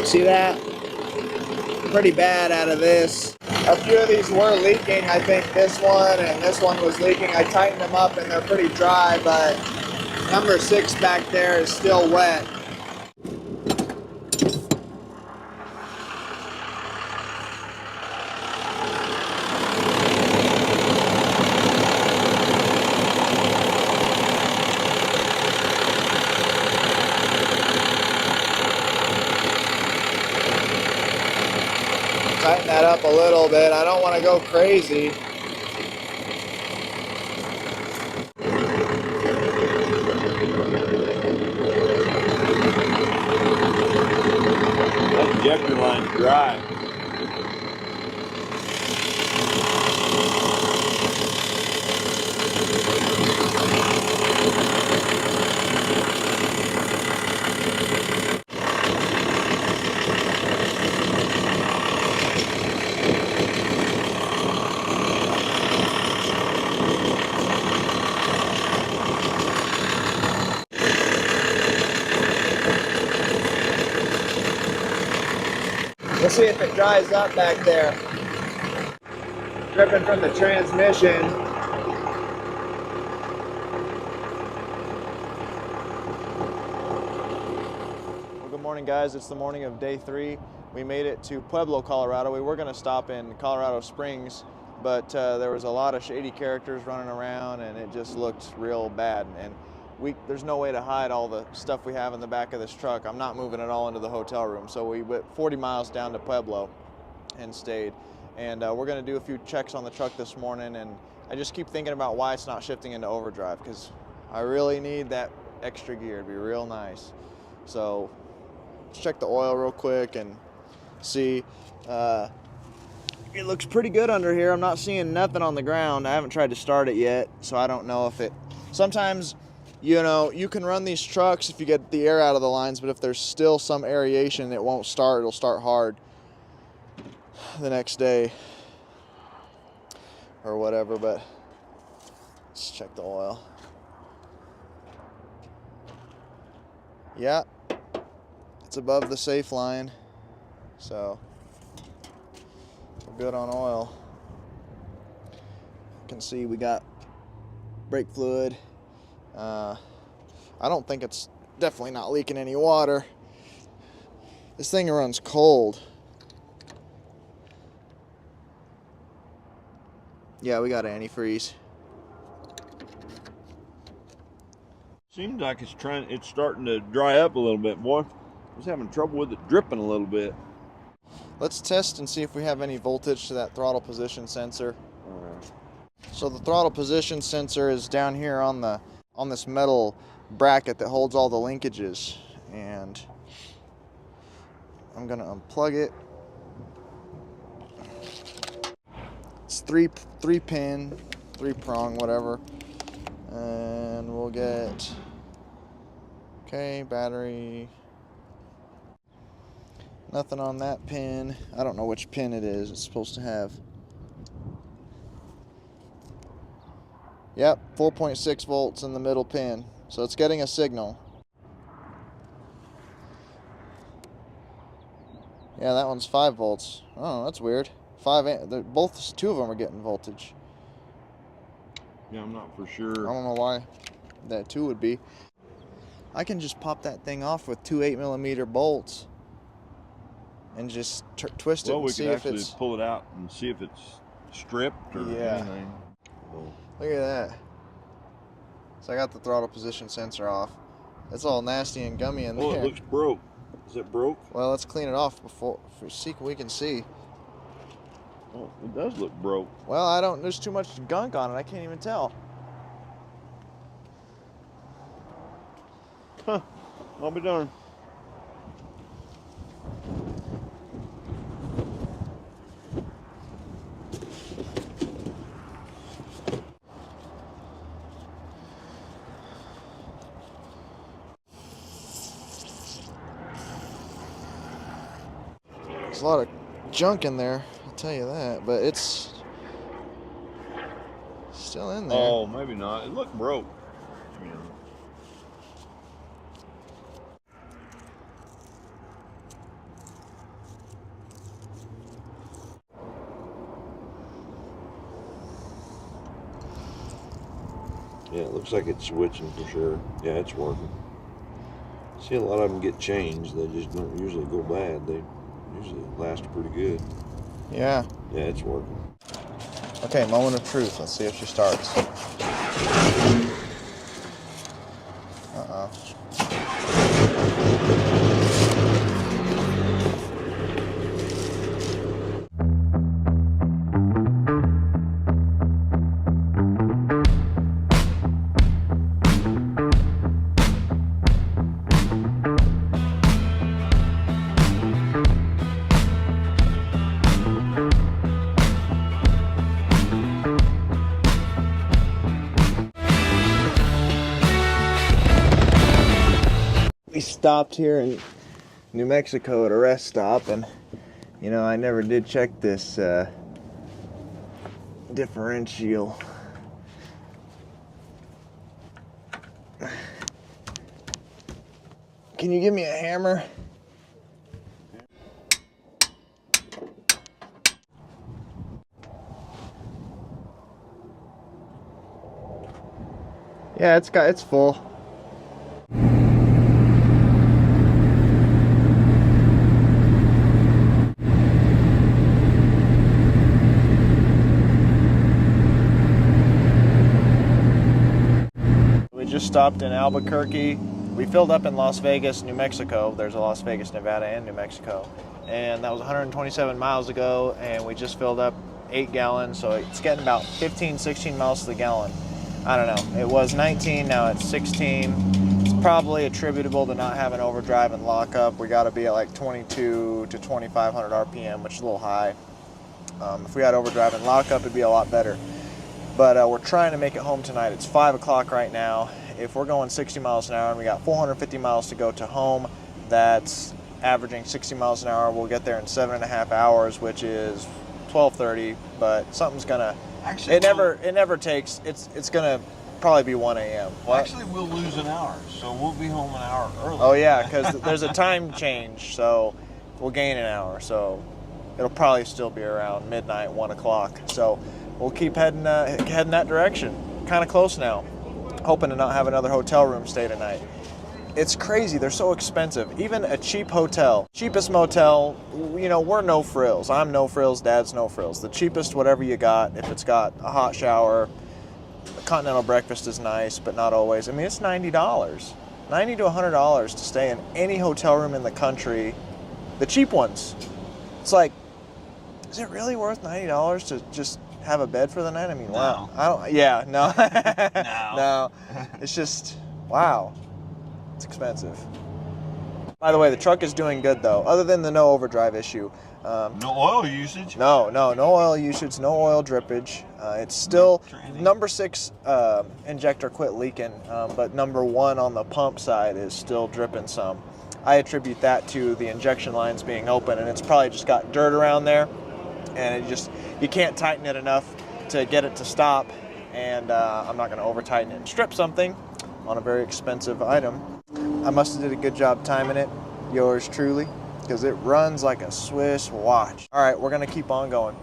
See that? Pretty bad out of this. A few of these were leaking. I think this one and this one was leaking. I tightened them up and they're pretty dry, but number 6 back there is still wet. Tighten that up a little bit. I don't want to go crazy. That injector line's dry. Let's see if it dries up back there. Dripping from the transmission. Well, good morning, guys. It's the morning of day 3. We made it to Pueblo, Colorado. We were going to stop in Colorado Springs, but there was a lot of shady characters running around, and it just looked real bad. And there's no way to hide all the stuff we have in the back of this truck. I'm not moving it all into the hotel room. So we went 40 miles down to Pueblo and stayed. And we're going to do a few checks on the truck this morning. And I just keep thinking about why it's not shifting into overdrive, because I really need that extra gear. It'd be real nice. So let's check the oil real quick and see. It looks pretty good under here. I'm not seeing nothing on the ground. I haven't tried to start it yet, so I don't know if it... Sometimes, you know, you can run these trucks if you get the air out of the lines, but if there's still some aeration, it won't start. It'll start hard the next day or whatever. But let's check the oil. Yeah, it's above the safe line, so we're good on oil. You can see we got brake fluid. I don't think it's definitely not leaking any water. This thing runs cold. Yeah, we got antifreeze. Seems like it's starting to dry up a little bit, boy. I was having trouble with it dripping a little bit. Let's test and see if we have any voltage to that throttle position sensor. So the throttle position sensor is down here on this metal bracket that holds all the linkages, and I'm gonna unplug it. It's three prong, whatever, and we'll get battery. Nothing on that pin. I don't know which pin it is. It's supposed to have. Yep, 4.6 volts in the middle pin. So it's getting a signal. Yeah, that one's 5 volts. Oh, that's weird. 5 amp. Both, 2 of them are getting voltage. Yeah, I'm not for sure. I don't know why that 2 would be. I can just pop that thing off with 2 8mm bolts and just twist it and see if it's... Well, we could actually pull it out and see if it's stripped or anything. Look at that. So I got the throttle position sensor off. It's all nasty and gummy in there. Oh, it looks broke. Is it broke? Well, let's clean it off before we can see. Oh, it does look broke. Well, there's too much gunk on it. I can't even tell. Huh. I'll be darned. There's a lot of junk in there, I'll tell you that, but it's still in there. Oh, maybe not. It looked broke. You know. Yeah, it looks like it's switching for sure. Yeah, it's working. See, a lot of them get changed. They just don't usually go bad. They usually last pretty good. Yeah. Yeah, it's working. Okay, moment of truth. Let's see if she starts. Uh-oh. We stopped here in New Mexico at a rest stop, and you know, I never did check this differential. Can you give me a hammer? Yeah, it's full. We just stopped in Albuquerque. We filled up in Las Vegas, New Mexico. There's a Las Vegas, Nevada, and New Mexico. And that was 127 miles ago, and we just filled up 8 gallons, so it's getting about 15, 16 miles to the gallon. I don't know. It was 19, now it's 16. It's probably attributable to not having overdrive and lockup. We got to be at like 22 to 2,500 RPM, which is a little high. If we had overdrive and lockup, it'd be a lot better. But we're trying to make it home tonight. It's 5 o'clock right now. If we're going 60 miles an hour and we got 450 miles to go to home, that's averaging 60 miles an hour. We'll get there in 7.5 hours, which is 12:30. But something's gonna. Actually, It never takes. It's gonna probably be 1 a.m. What? Actually, we'll lose an hour, so we'll be home an hour early. Oh yeah, because there's a time change, so we'll gain an hour. So it'll probably still be around midnight, 1 o'clock. So we'll keep heading that direction. Kind of close now. Hoping to not have another hotel room stay tonight. It's crazy. They're so expensive. Even a cheap hotel, cheapest motel, you know, we're no frills. I'm no frills. Dad's no frills. The cheapest, whatever you got. If it's got a hot shower, a continental breakfast is nice, but not always. I mean, it's $90, $90 to $100 to stay in any hotel room in the country. The cheap ones. It's like, is it really worth $90 to just have a bed for the night? I mean, wow. No. No. It's just, wow. It's expensive. By the way, the truck is doing good though, other than the no overdrive issue. No oil usage? No oil usage, no oil drippage. It's still, number 6 injector quit leaking, but number 1 on the pump side is still dripping some. I attribute that to the injection lines being open, and it's probably just got dirt around there, and you can't tighten it enough to get it to stop, and I'm not going to over tighten it and strip something on a very expensive item. I must have did a good job timing it, yours truly, because it runs like a Swiss watch. All right, we're going to keep on going.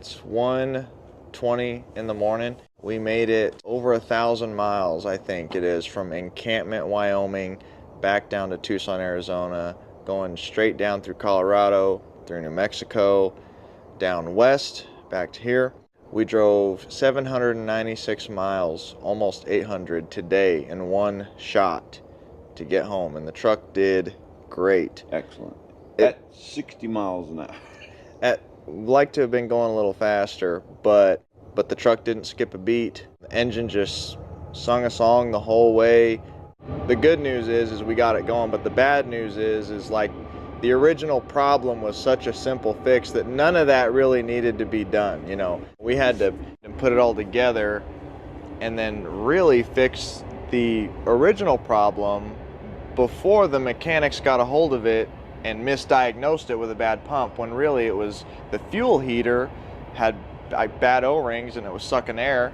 It's 1:20 in the morning. We made it over 1,000 miles, I think it is, from Encampment, Wyoming, back down to Tucson, Arizona, going straight down through Colorado, through New Mexico, down west, back to here. We drove 796 miles, almost 800 today in one shot to get home, and the truck did great. Excellent. At 60 miles an hour. Like to have been going a little faster, but the truck didn't skip a beat. The engine just sung a song the whole way. The good news is we got it going, but the bad news is like the original problem was such a simple fix that none of that really needed to be done. You know, we had to put it all together and then really fix the original problem before the mechanics got a hold of it and misdiagnosed it with a bad pump, when really it was the fuel heater had bad O-rings and it was sucking air,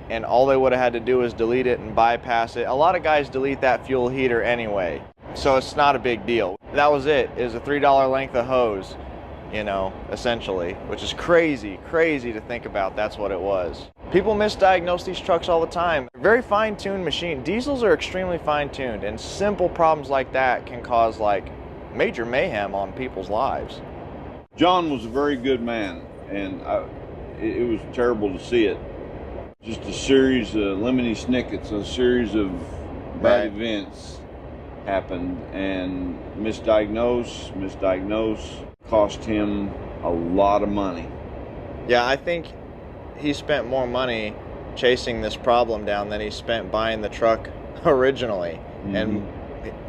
and all they would have had to do was delete it and bypass it. A lot of guys delete that fuel heater anyway, so it's not a big deal. That was it. It was a $3 length of hose, you know, essentially, which is crazy to think about. That's what it was. People misdiagnose these trucks all the time. Very fine-tuned machine. Diesels are extremely fine-tuned, and simple problems like that can cause like major mayhem on people's lives. John was a very good man, and it was terrible to see it. Just a series of lemony snickets, a series of bad events happened, and misdiagnose, cost him a lot of money. Yeah, I think he spent more money chasing this problem down than he spent buying the truck originally, and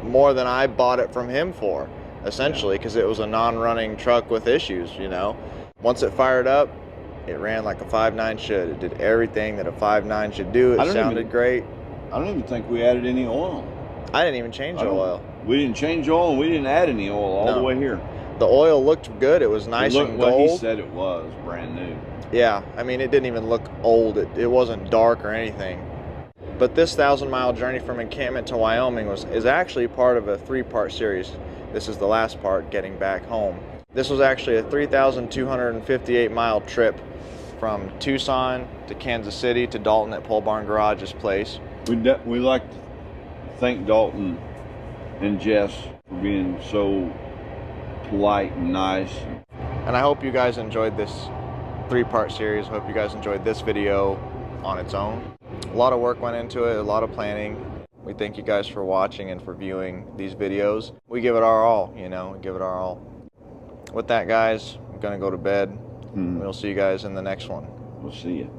more than I bought it from him for, essentially, because it was a non-running truck with issues, you know. Once it fired up, it ran like a 5.9 should. It did everything that a 5.9 should do. It sounded great. I don't even think we added any oil. I didn't even change the oil. We didn't change oil, and we didn't add any oil all the way here. The oil looked good. It was nice and gold. What he said it was, brand new. Yeah, I mean, it didn't even look old. It wasn't dark or anything. But this 1,000-mile journey from Encampment to Wyoming is actually part of a 3-part series. This is the last part, getting back home. This was actually a 3,258-mile trip from Tucson to Kansas City to Dalton at Pole Barn Garage's place. We like to thank Dalton and Jess for being so polite and nice. And I hope you guys enjoyed this 3-part series. I hope you guys enjoyed this video on its own. A lot of work went into it, a lot of planning. We thank you guys for watching and for viewing these videos. We give it our all, you know, we give it our all. With that, guys, I'm gonna go to bed. We'll see you guys in the next one. We'll see you.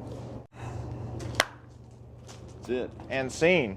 That's it. And scene.